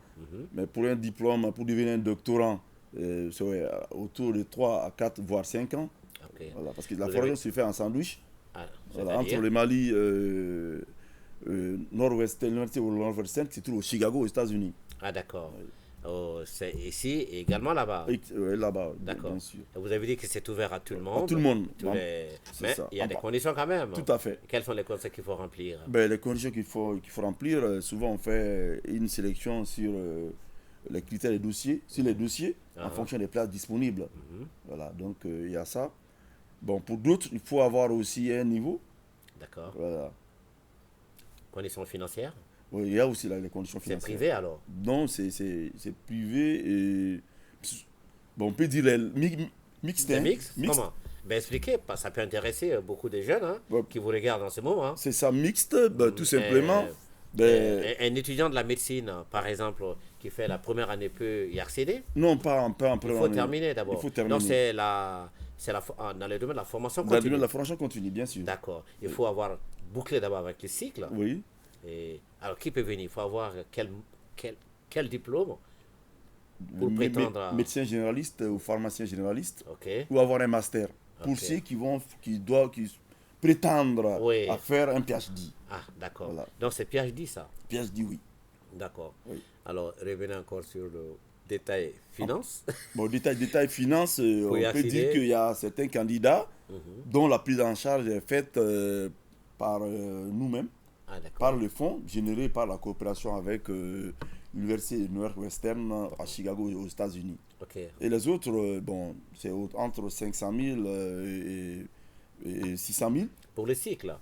Mais pour un diplôme, pour devenir un doctorant, c'est autour de 3 à 4, voire 5 ans. Ok. Voilà, parce que la Vous formation avez- se fait en sandwich. Ah, Voilà, entre c'est-à-dire? le Mali, Nord-Ouest, l'université au Nord-Ouest, c'est tout au Chicago, aux États-Unis. Ah, d'accord. Oh, c'est ici et également là-bas. Et, là-bas, D'accord. bien sûr. Vous avez dit que c'est ouvert à tout le monde. tout le monde. Tous Bon, c'est Mais ça. il y a Ah des bah. conditions quand même. Tout à fait. Quelles sont les conditions qu'il faut remplir? Les conditions qu'il faut remplir, souvent on fait une sélection sur les critères des dossiers, sur les dossiers, en fonction des places disponibles. Voilà, donc il y a ça. Bon, pour d'autres, il faut avoir aussi un niveau. D'accord. Voilà. Conditions financières? Oui, il y a aussi là, les conditions C'est financières. privé alors? Non, c'est privé et. Bon, on peut dire mixte. C'est hein. mixte? Comment? Ben expliquez, ça peut intéresser beaucoup de jeunes hein, Ouais. qui vous regardent en ce moment. C'est ça, mixte, tout simplement. Un étudiant de la médecine, par exemple, qui fait la première année peut y accéder? Non, pas en Il première faut année. terminer d'abord. Il faut terminer. Donc dans le domaine de la formation Dans le continue. domaine de la formation continue, bien sûr. D'accord. Il faut avoir bouclé d'abord avec le cycle. Oui. Et, alors, qui peut venir? Il faut avoir quel diplôme pour Mé- prétendre à... Médecin généraliste ou pharmacien généraliste Ok. ou avoir un master. Pour Ok. ceux qui prétendre Oui. à faire un PhD. Ah, d'accord. Voilà. Donc, c'est PhD, ça. PhD, oui. D'accord. Oui. Alors, revenez encore sur le détail finance. Bon, détail finance, on y peut accéder. dire qu'il y a certains candidats dont la prise en charge est faite par nous-mêmes, Ah, d'accord. par le fonds généré par la coopération avec l'Université Northwestern à Chicago aux États-Unis. Ok. Et les autres, bon, c'est entre 500 000 et 600 000 Pour le cycle,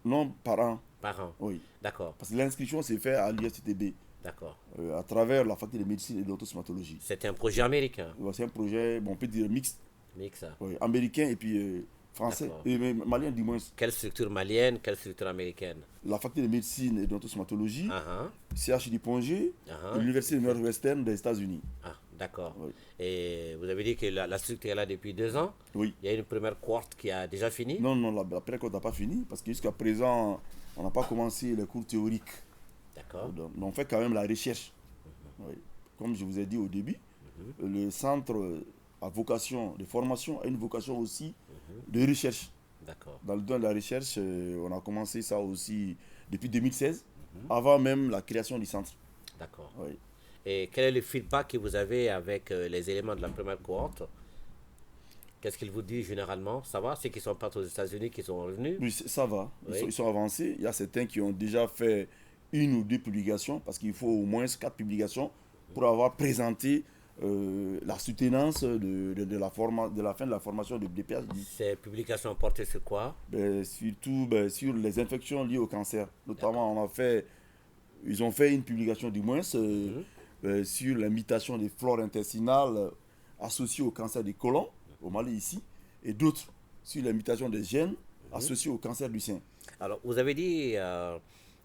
non, par an. par an. Oui. D'accord. Parce que l'inscription s'est faite à l'ISTB D'accord. à travers la faculté de médecine et d'orthostomatologie. C'est un projet américain. C'est un projet, bon, on peut dire mixte, Mix. américain et puis français, D'accord. et malien du moins. Quelle structure malienne, quelle structure américaine? La faculté de médecine et d'orthostomatologie, Ah, CHU du Pongé, ah, et l'université Nord-Ouestern des États-Unis. ah, d'accord. Oui. Et vous avez dit que la structure est là depuis 2 ans. Oui. Il y a une première cohorte qui a déjà fini. Non, non, la première cohorte n'a pas fini parce que jusqu'à présent, on n'a pas commencé les cours théoriques. D'accord. Donc, on fait quand même la recherche. Oui. Comme je vous ai dit au début, le centre a vocation de formation, a une vocation aussi de recherche. D'accord. Dans le domaine de la recherche, on a commencé ça aussi depuis 2016, avant même la création du centre. D'accord. Oui. Et quel est le feedback que vous avez avec les éléments de la première cohorte? Qu'est-ce qu'ils vous disent généralement? Ça va? Ceux qui sont partis aux États-Unis, qui sont revenus? Oui, ça va. Oui. Ils sont avancés. Il y a certains qui ont déjà fait 1 ou 2 publications, parce qu'il faut au moins 4 publications pour avoir présenté la soutenance de la fin de la formation de BPHD. Ces publications portées sur quoi? Surtout sur les infections liées au cancer. Notamment, ils ont fait une publication du moins sur la mutation des flores intestinales associées au cancer du côlon, au Mali ici, et d'autres sur la mutation des gènes associés au cancer du sein. Alors, vous avez dit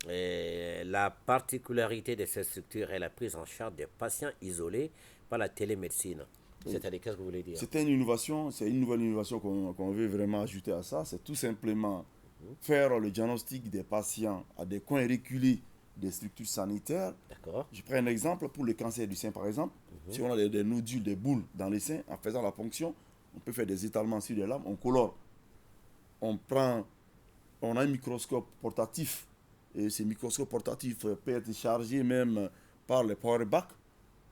la particularité de cette structure est la prise en charge des patients isolés par la télémédecine. Oui. C'est-à-dire, qu'est-ce que vous voulez dire? C'était une innovation, c'est une nouvelle innovation qu'on veut vraiment ajouter à ça. C'est tout simplement faire le diagnostic des patients à des coins reculés des structures sanitaires. D'accord. Je prends un exemple pour le cancer du sein, par exemple. Si on a des nodules, des boules dans les seins, en faisant la ponction, on peut faire des étalements sur les lames, on colore. On a un microscope portatif. Et ces microscopes portatifs peuvent être chargés même par les power back,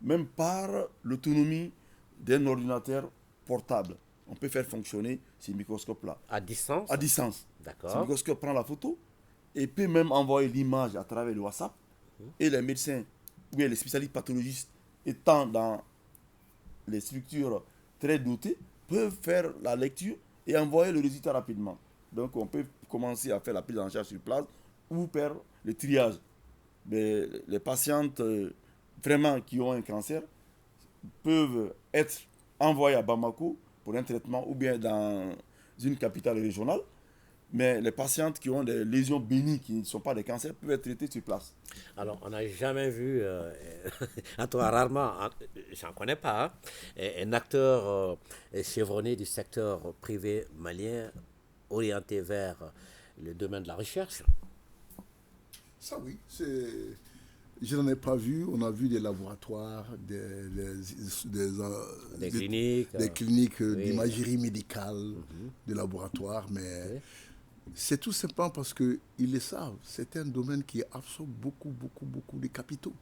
même par l'autonomie d'un ordinateur portable. On peut faire fonctionner ces microscopes-là. À distance? À distance. Ce D'accord. microscope prend la photo et peut même envoyer l'image à travers le WhatsApp. Et les médecins ou les spécialistes pathologistes étant dans les structures très dotées peuvent faire la lecture et envoyer le résultat rapidement. Donc on peut commencer à faire la prise en charge sur place ou faire le triage. Mais les patientes vraiment qui ont un cancer peuvent être envoyées à Bamako pour un traitement ou bien dans une capitale régionale. Mais les patientes qui ont des lésions bénignes qui ne sont pas des cancers peuvent être traitées sur place. Alors, on n'a jamais vu, en tout cas rarement, j'en connais pas, hein, un acteur chevronné du secteur privé malien orienté vers le domaine de la recherche. Ça oui, je n'en ai pas vu. On a vu des laboratoires, des cliniques, oui, d'imagerie médicale, des laboratoires, mais oui, c'est tout simplement parce qu'ils le savent. C'est un domaine qui absorbe beaucoup de capitaux.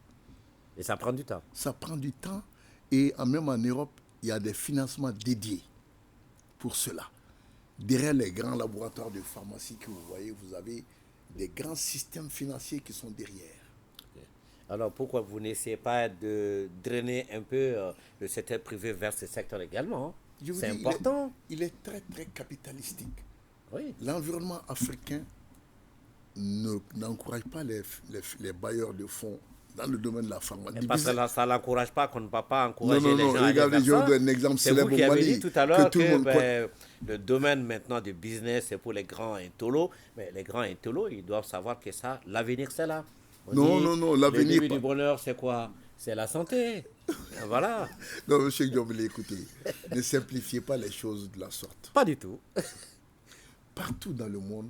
Et ça prend du temps. Ça prend du temps. Et même en Europe, il y a des financements dédiés pour cela. Derrière les grands laboratoires de pharmacie que vous voyez, vous avez des grands systèmes financiers qui sont derrière. Alors pourquoi vous n'essayez pas de drainer un peu le secteur privé vers ce secteur également? C'est important. Il est très capitalistique. Oui. L'environnement africain n'encourage pas les bailleurs de fonds dans le domaine de la pharmacie. Parce que ça ne l'encourage pas, qu'on ne va pas encourager les gens à regardez, aller vers ça. Je donne un exemple célèbre au Mali. C'est vous qui avez dit tout à l'heure que le domaine maintenant du business, c'est pour les grands intolos. Mais les grands intolos, ils doivent savoir que ça, l'avenir, c'est là. Non, l'avenir... Le début du bonheur, c'est quoi? C'est la santé. Voilà. Non, M. Diomblé, écoutez, ne simplifiez pas les choses de la sorte. Pas du tout. Partout dans le monde,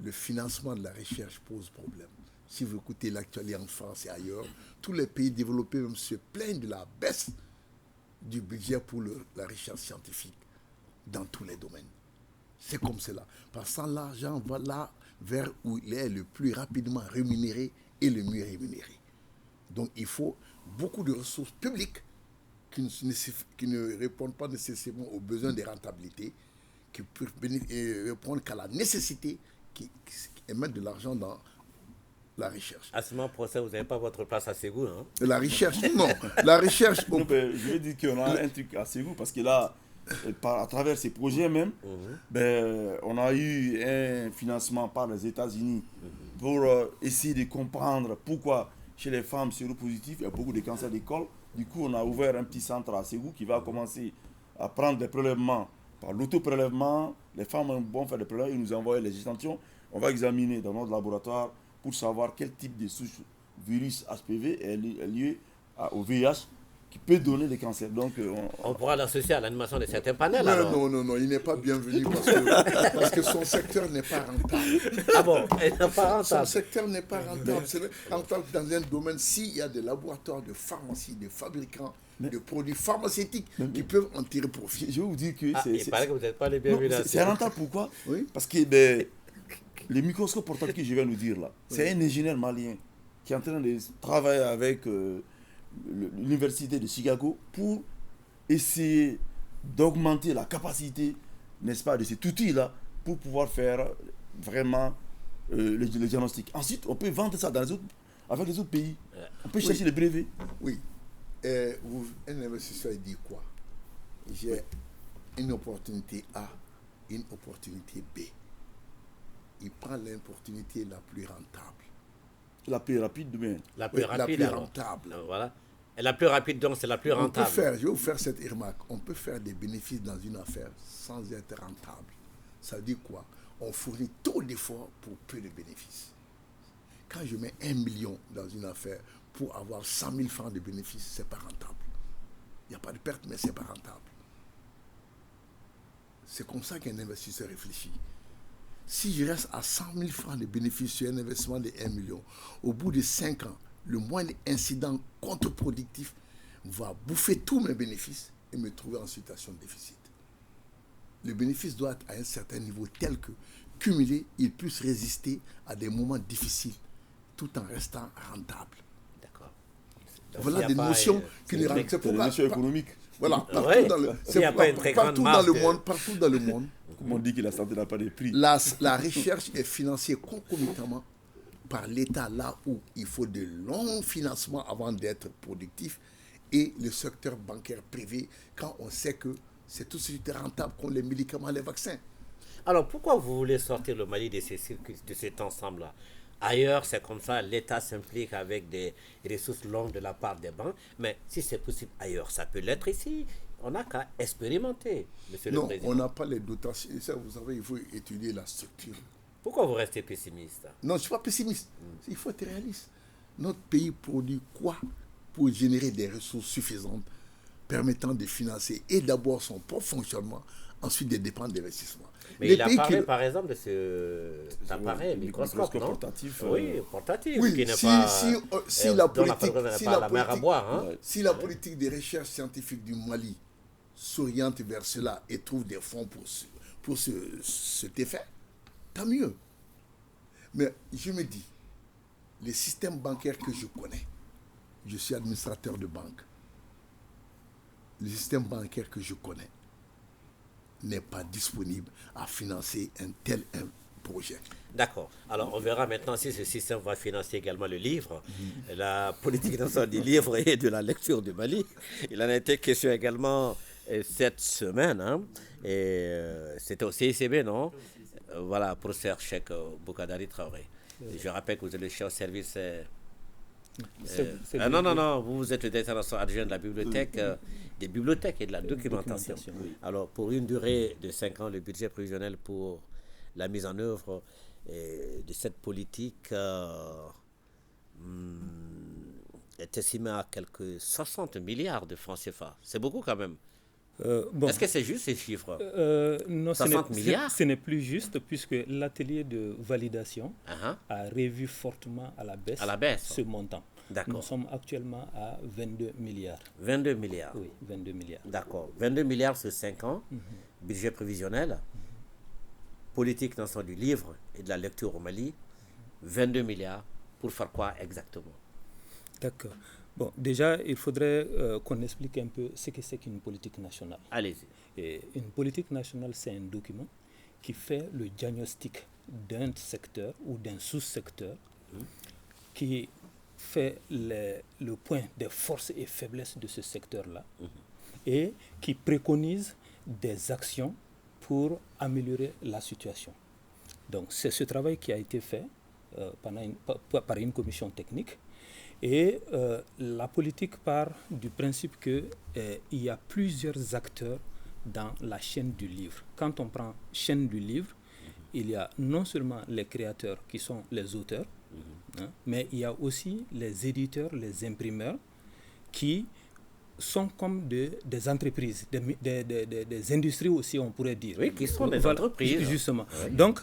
le financement de la recherche pose problème. Si vous écoutez l'actualité en France et ailleurs, tous les pays développés même se plaignent de la baisse du budget pour la recherche scientifique dans tous les domaines. C'est comme cela. Parce que l'argent va là vers où il est le plus rapidement rémunéré et le mieux rémunéré. Donc il faut beaucoup de ressources publiques qui ne répondent pas nécessairement aux besoins de rentabilité, qui peuvent répondre qu'à la nécessité et mettre de l'argent dans la recherche. À ce moment procès, vous n'avez pas votre place à Ségou, hein? La recherche, non. La recherche... Je veux dire qu'on a un truc à Ségou, parce que là, à travers ces projets même, on a eu un financement par les États-Unis pour essayer de comprendre pourquoi chez les femmes séropositives, il y a beaucoup de cancers du col. Du coup, on a ouvert un petit centre à Ségou qui va commencer à prendre des prélèvements par l'auto-prélèvement. Les femmes vont faire des prélèvements, ils nous envoient les échantillons. On va examiner dans notre laboratoire pour savoir quel type de souche virus HPV est lié au VIH qui peut donner des cancers. Donc, on pourra l'associer à l'animation de certains panels. Non, il n'est pas bienvenu parce que son secteur n'est pas rentable. Ah bon, il n'est pas rentable. Son secteur n'est pas rentable. C'est rentable dans un domaine s'il y a des laboratoires de pharmacie, des fabricants de produits pharmaceutiques qui peuvent en tirer profit. Je vais vous dire que il paraît que vous n'êtes pas les bienvenus. C'est rentable, pourquoi? Oui. Parce que les microscopes portatifs que je vais nous dire là, c'est un ingénieur malien qui est en train de travailler avec l'université de Chicago pour essayer d'augmenter la capacité, n'est-ce pas, de cet outil-là pour pouvoir faire vraiment le diagnostic. Ensuite, on peut vendre ça avec les autres pays. On peut chercher les brevets. Oui. Un investisseur dit quoi? J'ai une opportunité A, une opportunité B. Il prend l'opportunité la plus rentable. La plus rapide demain. La plus rapide, la plus rentable. Voilà. Et la plus rapide, donc, c'est la plus rentable. Je vais vous faire cette remarque. On peut faire des bénéfices dans une affaire sans être rentable. Ça veut dire quoi? On fournit trop d'efforts pour peu de bénéfices. Quand je mets 1 million dans une affaire pour avoir 100 000 francs de bénéfices, ce n'est pas rentable. Il n'y a pas de perte, mais ce n'est pas rentable. C'est comme ça qu'un investisseur réfléchit. Si je reste à 100 000 francs de bénéfices sur un investissement de 1 million, au bout de 5 ans, le moindre incident contre-productif va bouffer tous mes bénéfices et me trouver en situation de déficit. Le bénéfice doit être à un certain niveau tel que, cumulé, il puisse résister à des moments difficiles tout en restant rentable. D'accord. Voilà des notions qui ne rentrent pas. C'est des notions économiques. Voilà, partout dans le monde, comme on dit que la santé n'a pas de prix. La recherche est financée concomitamment par l'État là où il faut de longs financements avant d'être productif et le secteur bancaire privé quand on sait que c'est tout de suite rentable comme les médicaments, les vaccins. Alors pourquoi vous voulez sortir le Mali de cet ensemble-là? Ailleurs, c'est comme ça, l'État s'implique avec des ressources longues de la part des banques, mais si c'est possible ailleurs, ça peut l'être ici. On n'a qu'à expérimenter, monsieur le Président. Non, on n'a pas les dotations. Ça, vous savez, il faut étudier la structure. Pourquoi vous restez pessimiste? Non, je ne suis pas pessimiste. Il faut être réaliste. Notre pays produit quoi pour générer des ressources suffisantes permettant de financer et d'abord son propre fonctionnement, ensuite des dépenses d'investissement. Mais il apparaît par exemple de cet appareil microscope portatif. Oui, portatif. Oui, qui n'est pas, si la politique, la mer à boire. Hein. Si la politique de recherche scientifique du Mali s'oriente vers cela et trouve des fonds pour cet effet, tant mieux. Mais je me dis, les systèmes bancaires que je connais, je suis administrateur de banque, le système bancaire que je connais n'est pas disponible à financer un tel projet. D'accord. Alors, on verra maintenant si ce système va financer également le livre, la politique nationale du livre et de la lecture du Mali. Il en a été question également cette semaine. Hein, et c'était au CICB, non? Voilà, professeur Cheikh Boukadari Traoré. Je rappelle que vous êtes le chef de service... non, vous êtes le directeur national adjoint de la bibliothèque, des bibliothèques et de la documentation. Oui. Alors, pour une durée de 5 ans, le budget prévisionnel pour la mise en œuvre de cette politique est estimé à quelques 60 milliards de francs CFA. C'est beaucoup quand même. Est-ce que c'est juste ces chiffres? Non, 60 milliards? Ce n'est plus juste puisque l'atelier de validation a revu fortement à la baisse ce montant. Nous sommes actuellement à 22 milliards. 22 milliards? Oui, 22 milliards. D'accord. 22 milliards sur 5 ans, budget prévisionnel, politique nationale du livre et de la lecture au Mali, 22 milliards pour faire quoi exactement? D'accord. Bon, déjà, il faudrait qu'on explique un peu ce que c'est qu'une politique nationale. Allez-y. Et une politique nationale, c'est un document qui fait le diagnostic d'un secteur ou d'un sous-secteur, qui fait le point des forces et faiblesses de ce secteur-là et qui préconise des actions pour améliorer la situation. Donc, c'est ce travail qui a été fait par une commission technique Et la politique part du principe qu'il y a plusieurs acteurs dans la chaîne du livre. Quand on prend chaîne du livre, il y a non seulement les créateurs qui sont les auteurs, mais il y a aussi les éditeurs, les imprimeurs qui sont comme des entreprises, des industries aussi, on pourrait dire. Oui, qui sont des entreprises. Justement. Oui. Donc,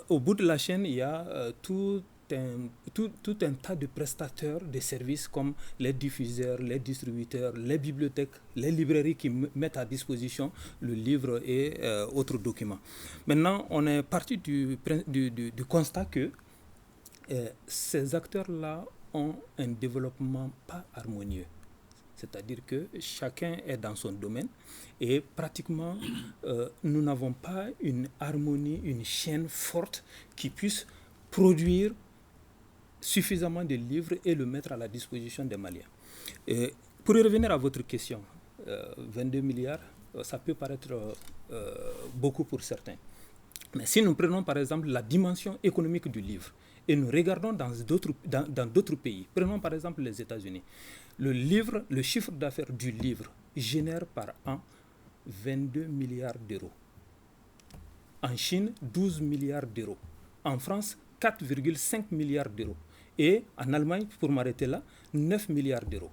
au bout de la chaîne, il y a tout un tas de prestateurs de services comme les diffuseurs, les distributeurs, les bibliothèques, les librairies qui mettent à disposition le livre et autres documents. Maintenant, on est parti du constat que ces acteurs-là ont un développement pas harmonieux. C'est-à-dire que chacun est dans son domaine et pratiquement nous n'avons pas une harmonie, une chaîne forte qui puisse produire suffisamment de livres et le mettre à la disposition des Maliens. Pour y revenir à votre question, 22 milliards, ça peut paraître beaucoup pour certains. Mais si nous prenons par exemple la dimension économique du livre et nous regardons dans d'autres pays, prenons par exemple les États-Unis, le chiffre d'affaires du livre génère par an 22 milliards d'euros. En Chine, 12 milliards d'euros. En France, 4,5 milliards d'euros. Et en Allemagne, pour m'arrêter là, 9 milliards d'euros.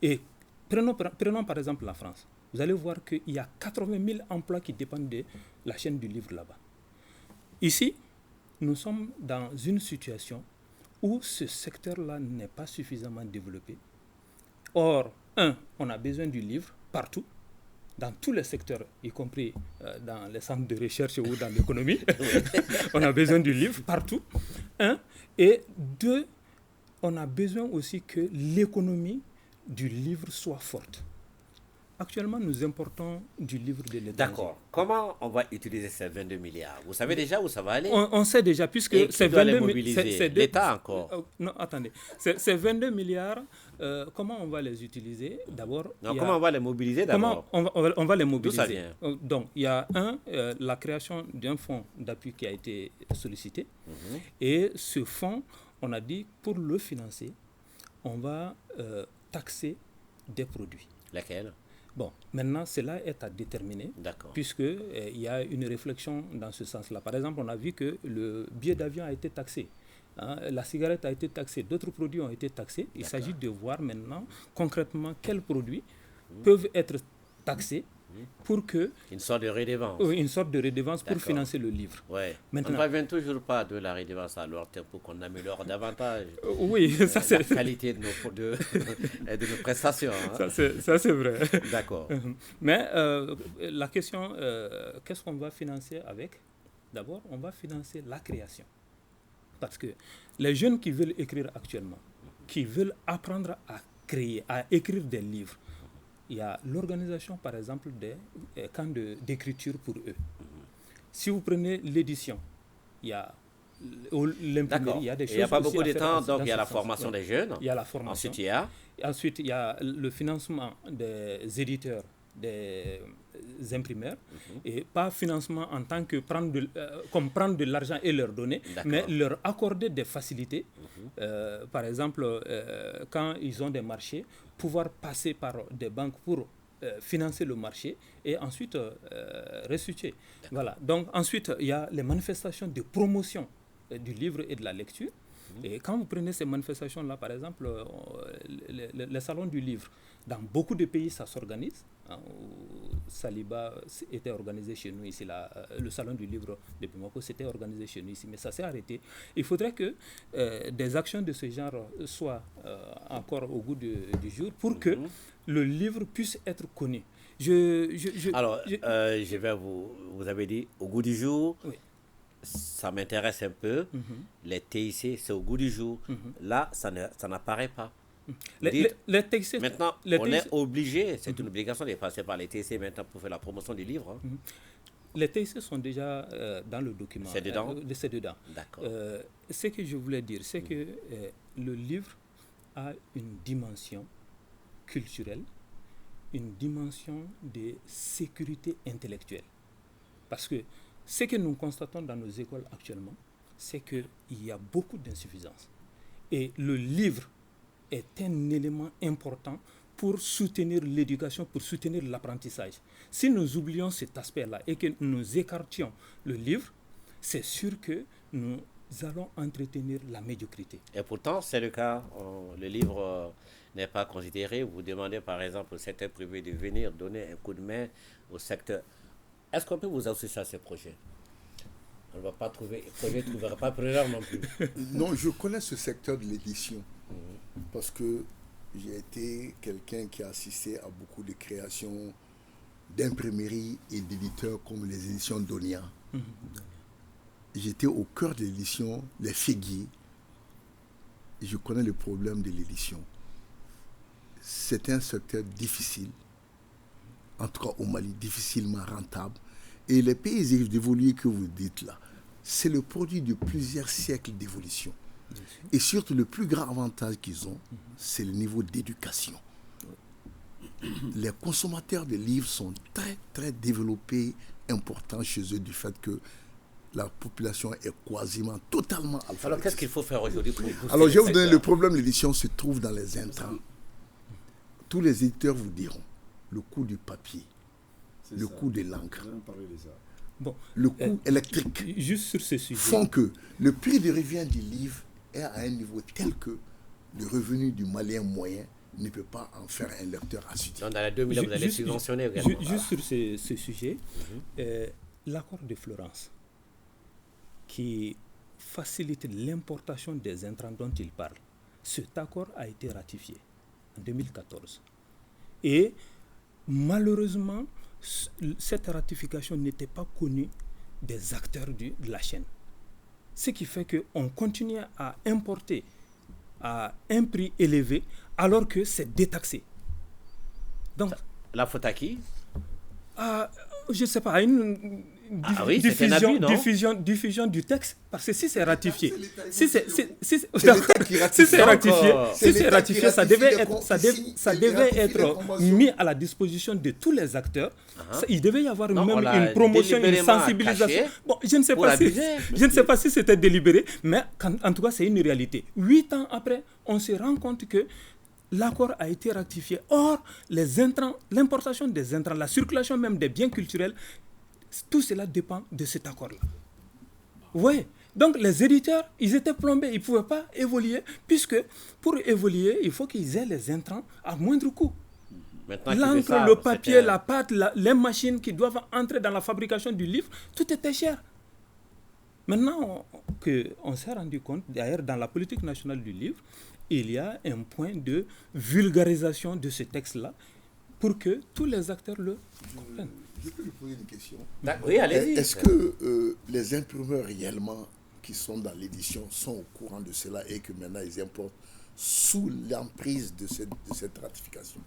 Et prenons par exemple la France. Vous allez voir qu'il y a 80 000 emplois qui dépendent de la chaîne du livre là-bas. Ici, nous sommes dans une situation où ce secteur-là n'est pas suffisamment développé. Or, on a besoin du livre partout, dans tous les secteurs, y compris dans les centres de recherche ou dans l'économie. On a besoin du livre partout. Et deux, on a besoin aussi que l'économie du livre soit forte. Actuellement, nous importons du livre de l'État. D'accord. Comment on va utiliser ces 22 milliards? Vous savez déjà où ça va aller? On sait déjà, puisque c'est 22 milliards. L'État encore. Non, attendez. Ces 22 milliards, comment on va les utiliser? D'abord. Comment on va les mobiliser d'abord? On va les mobiliser. D'où ça vient? Donc, il y a la création d'un fonds d'appui qui a été sollicité. Et ce fonds, on a dit, pour le financer, on va taxer des produits. Lesquels? Bon, maintenant, cela est à déterminer, puisqu'il y a une réflexion dans ce sens-là. Par exemple, on a vu que le billet d'avion a été taxé, la cigarette a été taxée, d'autres produits ont été taxés. Il s'agit de voir maintenant concrètement quels produits peuvent être taxés pour que... Une sorte de redevance. Une sorte de redevance pour financer le livre. Ouais. Maintenant, on ne parvient toujours pas de la redevance à leur temps pour qu'on améliore davantage ça c'est la qualité de nos prestations. Ça c'est vrai. D'accord. Mais la question, qu'est-ce qu'on va financer avec? D'abord, on va financer la création. Parce que les jeunes qui veulent écrire actuellement, qui veulent apprendre à créer, à écrire des livres, il y a l'organisation, par exemple, des camps d'écriture pour eux. Si vous prenez l'édition, il y a l'imprimerie, il y a des choses. Il n'y a pas beaucoup de temps, donc il y a la formation des jeunes. Il y a la formation. Ensuite, il y a le financement des éditeurs, des imprimeurs, et pas financement en tant que prendre de l'argent et leur donner, mais leur accorder des facilités. Par exemple, quand ils ont des marchés, pouvoir passer par des banques pour financer le marché et ensuite restituer. Voilà. Donc ensuite, il y a les manifestations de promotion du livre et de la lecture. Et quand vous prenez ces manifestations-là, par exemple, les salons du livre, dans beaucoup de pays, ça s'organise. Saliba était organisé chez nous ici, le salon du livre de Bamako s'était organisé chez nous ici, mais ça s'est arrêté. Il faudrait que des actions de ce genre soient encore au goût du jour pour que le livre puisse être connu. Alors, je vais vous avez dit au goût du jour. Oui. Ça m'intéresse un peu. Les TIC, c'est au goût du jour. Là, ça n'apparaît pas. Les TIC, maintenant, on est obligé, c'est une obligation de passer par les TIC maintenant pour faire la promotion du livre. Les TIC sont déjà dans le document. C'est dedans? C'est dedans. D'accord. Ce que je voulais dire, c'est que le livre a une dimension culturelle, une dimension de sécurité intellectuelle. Parce que ce que nous constatons dans nos écoles actuellement, c'est qu'il y a beaucoup d'insuffisances. Et le livre est un élément important pour soutenir l'éducation, pour soutenir l'apprentissage. Si nous oublions cet aspect-là et que nous écartions le livre, c'est sûr que nous allons entretenir la médiocrité. Et pourtant, c'est le cas. Le livre n'est pas considéré. Vous demandez par exemple au secteur privé de venir donner un coup de main au secteur. Est-ce qu'on peut vous associer à ces projets? On ne va pas trouver, le projet ne trouvera pas preneur non plus. Non, je connais ce secteur de l'édition parce que j'ai été quelqu'un qui a assisté à beaucoup de créations d'imprimeries et d'éditeurs comme les éditions Donia. J'étais au cœur de l'édition, les Figuiers. Je connais le problème de l'édition. C'est un secteur difficile, en tout cas au Mali, difficilement rentable. Et les pays évolués que vous dites là, c'est le produit de plusieurs siècles d'évolution. Et surtout, le plus grand avantage qu'ils ont, c'est le niveau d'éducation. Les consommateurs de livres sont très, très développés, importants chez eux du fait que la population est quasiment totalement alphabétisée. Alors, qu'est-ce qu'il faut faire aujourd'hui pour booster? Alors, je vais vous donner le problème de l'édition se trouve dans les intrants. Tous les éditeurs vous diront le coût du papier, le coût de l'encre, Bon, le coût électrique juste sur ce sujet, font que le prix de revient du livre est à un niveau tel que le revenu du Malien moyen ne peut pas en faire un lecteur assidu. Donc, dans les 2000, vous allez subventionner également. Juste sur ce sujet, l'accord de Florence, qui facilite l'importation des intrants dont il parle, cet accord a été ratifié en 2014. Et malheureusement, cette ratification n'était pas connue des acteurs de la chaîne. Ce qui fait qu'on continue à importer à un prix élevé alors que c'est détaxé. Donc, la faute à qui? je ne sais pas, une diffusion du texte, parce que si c'est ratifié, si c'est ratifié, ça devait être mis à la disposition de tous les acteurs. Il devait y avoir même une promotion, une sensibilisation. Bon, je ne sais pas si c'était délibéré, mais en tout cas, c'est une réalité. 8 ans après, on se rend compte que l'accord a été ratifié. Or, les intrants, l'importation des intrants, la circulation même des biens culturels, tout cela dépend de cet accord-là. Oui. Donc, les éditeurs, ils étaient plombés, ils ne pouvaient pas évoluer, puisque pour évoluer, il faut qu'ils aient les intrants à moindre coût. L'encre, le papier, la pâte, les machines qui doivent entrer dans la fabrication du livre, tout était cher. Maintenant qu'on s'est rendu compte, d'ailleurs, dans la politique nationale du livre, il y a un point de vulgarisation de ce texte-là pour que tous les acteurs le comprennent. Je peux lui poser une question? Oui, allez-y. Est-ce que les imprimeurs réellement qui sont dans l'édition sont au courant de cela et que maintenant ils importent sous l'emprise de cette ratification?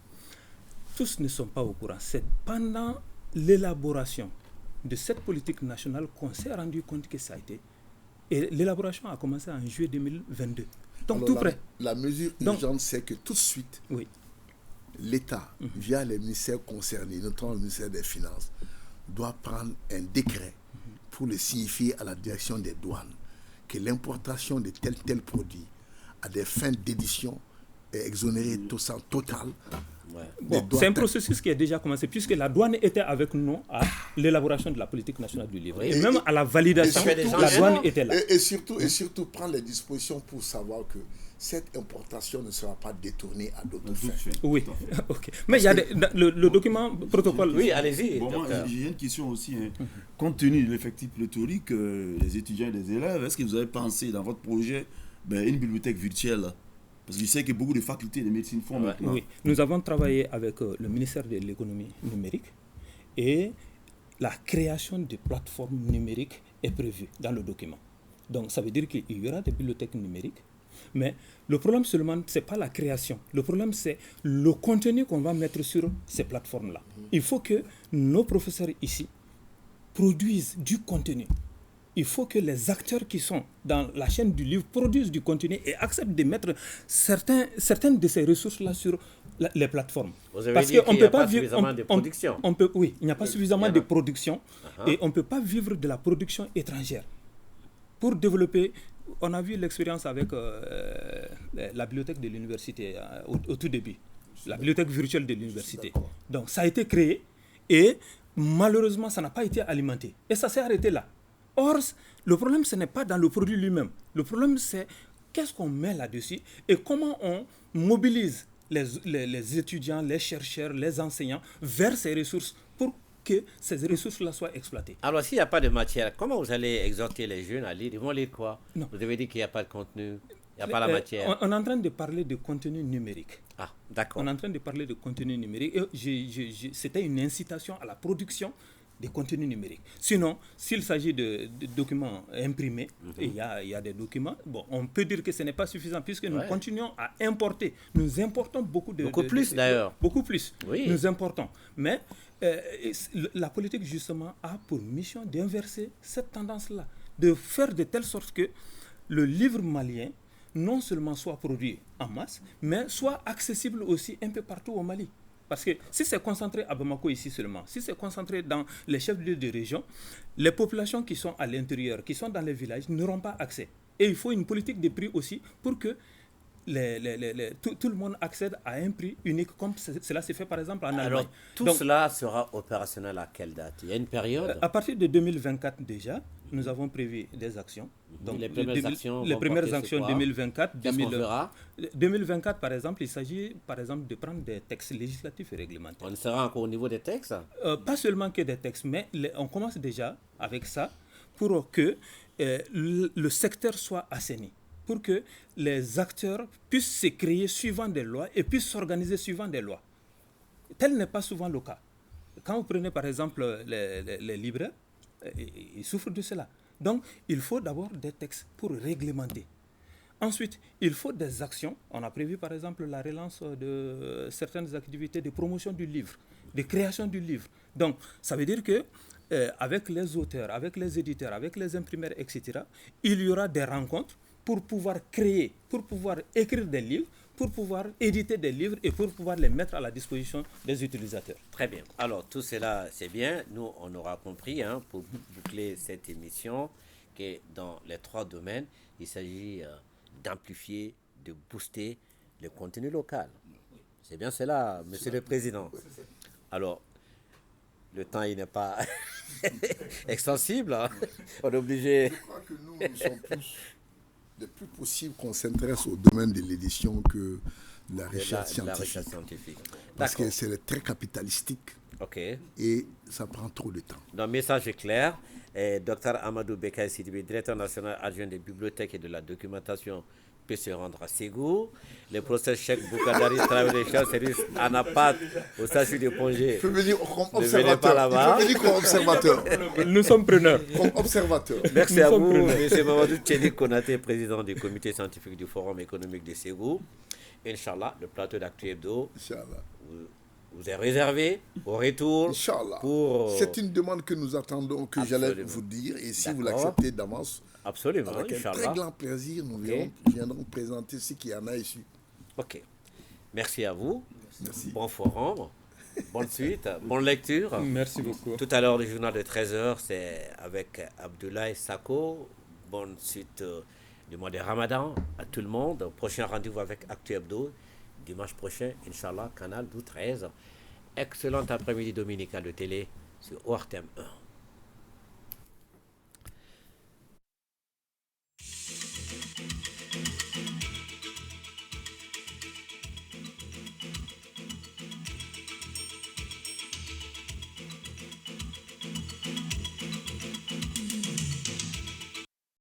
Tous ne sont pas au courant. C'est pendant l'élaboration de cette politique nationale qu'on s'est rendu compte que ça a été. Et l'élaboration a commencé en juillet 2022. Donc, alors, tout près. La mesure urgente, c'est que tout de suite, oui, l'État, via les ministères concernés, notamment le ministère des Finances, doit prendre un décret pour le signifier à la direction des douanes que l'importation de tel produit à des fins d'édition est exonérée total. Ouais. Bon, c'est un processus qui a déjà commencé, puisque la douane était avec nous à l'élaboration de la politique nationale du livre. Et même à la validation, la douane était là. Et surtout prendre les dispositions pour savoir que cette importation ne sera pas détournée à d'autres fins. Oui, ok. Mais il y a le document protocole. Oui, allez-y. Bon, moi, j'ai une question aussi. Compte tenu de l'effectif pléthorique, les étudiants et les élèves, est-ce que vous avez pensé dans votre projet une bibliothèque virtuelle? Parce que je sais que beaucoup de facultés de médecine font maintenant. Oui, nous avons travaillé avec le ministère de l'économie numérique et la création de plateformes numériques est prévue dans le document. Donc ça veut dire qu'il y aura des bibliothèques numériques, mais le problème seulement, ce n'est pas la création. Le problème, c'est le contenu qu'on va mettre sur ces plateformes-là. Il faut que nos professeurs ici produisent du contenu. Il faut que les acteurs qui sont dans la chaîne du livre produisent du contenu et acceptent de mettre certaines de ces ressources-là sur les plateformes. Vous avez dit qu'il n'y a pas suffisamment de production. Oui, il n'y a pas suffisamment de production et on ne peut pas vivre de la production étrangère. Pour développer on a vu l'expérience avec la bibliothèque de l'université au tout début, la bibliothèque virtuelle de l'université. Donc ça a été créé et malheureusement ça n'a pas été alimenté. Et ça s'est arrêté là. Or, le problème ce n'est pas dans le produit lui-même. Le problème c'est qu'est-ce qu'on met là-dessus et comment on mobilise les étudiants, les chercheurs, les enseignants vers ces ressources pour que ces ressources-là soient exploitées. Alors, s'il n'y a pas de matière, comment vous allez exhorter les jeunes à lire? Ils vont lire quoi? Non. Vous avez dit qu'il n'y a pas de contenu, il n'y a pas la matière. On est en train de parler de contenu numérique. Ah, d'accord. On est en train de parler de contenu numérique. Et c'était une incitation à la production des contenus numériques. Sinon, s'il s'agit de documents imprimés, et il y a des documents, bon, on peut dire que ce n'est pas suffisant puisque nous continuons à importer. Nous importons beaucoup Beaucoup plus d'ailleurs. Beaucoup plus. Oui. Nous importons. Mais la politique, justement, a pour mission d'inverser cette tendance-là, de faire de telle sorte que le livre malien non seulement soit produit en masse, mais soit accessible aussi un peu partout au Mali. Parce que si c'est concentré à Bamako ici seulement, si c'est concentré dans les chefs-lieux de région, les populations qui sont à l'intérieur, qui sont dans les villages, n'auront pas accès. Et il faut une politique de prix aussi pour que tout le monde accède à un prix unique, comme cela se fait par exemple en Allemagne. Alors, tout cela sera opérationnel à quelle date? Il y a une période? À partir de 2024 déjà, nous avons prévu des actions. Donc, les premières actions 2024. Qu'est-ce qu'on fera? 2024, par exemple, il s'agit par exemple de prendre des textes législatifs et réglementaires. On sera encore au niveau des textes? Pas seulement que des textes, mais on commence déjà avec ça pour que le secteur soit assaini, pour que les acteurs puissent se créer suivant des lois et puissent s'organiser suivant des lois. Tel n'est pas souvent le cas. Quand vous prenez par exemple les libraires, ils souffrent de cela. Donc, il faut d'abord des textes pour réglementer. Ensuite, il faut des actions. On a prévu par exemple la relance de certaines activités de promotion du livre, de création du livre. Donc, ça veut dire que avec les auteurs, avec les éditeurs, avec les imprimaires, etc., il y aura des rencontres pour pouvoir créer, pour pouvoir écrire des livres, pour pouvoir éditer des livres et pour pouvoir les mettre à la disposition des utilisateurs. Très bien. Alors, tout cela, c'est bien. Nous, on aura compris, pour boucler cette émission, que dans les 3 domaines, il s'agit d'amplifier, de booster le contenu local. C'est bien cela, Monsieur le Président. Alors, le temps, il n'est pas extensible. On est obligé... Je crois que nous sommes le plus possible qu'on s'intéresse au domaine de l'édition que la recherche scientifique. Parce que c'est très capitalistique. Ok. Et ça prend trop de temps. Le message est clair. Dr Amadou Bekay Sidibé, directeur national adjoint des bibliothèques et de la documentation, peut se rendre à Ségou. Le professeur Cheikh Boukadari travaille les services ANAPAT au statut de Pongé. Il peut venir comme observateur. Pas là-bas. Il peut venir comme observateur. Nous sommes preneurs. Comme observateur. Merci à vous, M. Mamadou Tchéni Konaté, président du comité scientifique du Forum économique de Ségou. Inch'Allah, le plateau d'Actu Hebdo vous est réservé au retour. Inch'Allah. C'est une demande que nous attendons, que j'allais vous dire. Et si vous l'acceptez d'avance, absolument, avec un très grand plaisir, nous viendrons présenter ce qu'il y en a ici. Ok. Merci à vous. Merci. Bon forum. Bonne suite. Bonne lecture. Merci beaucoup. Tout à l'heure, le journal de 13h, c'est avec Abdoulaye Sako. Bonne suite du mois de Ramadan à tout le monde. Prochain rendez-vous avec Actu Hebdo. Dimanche prochain, Inch'Allah, canal 12-13. Excellent après-midi dominical de télé sur ORTM 1.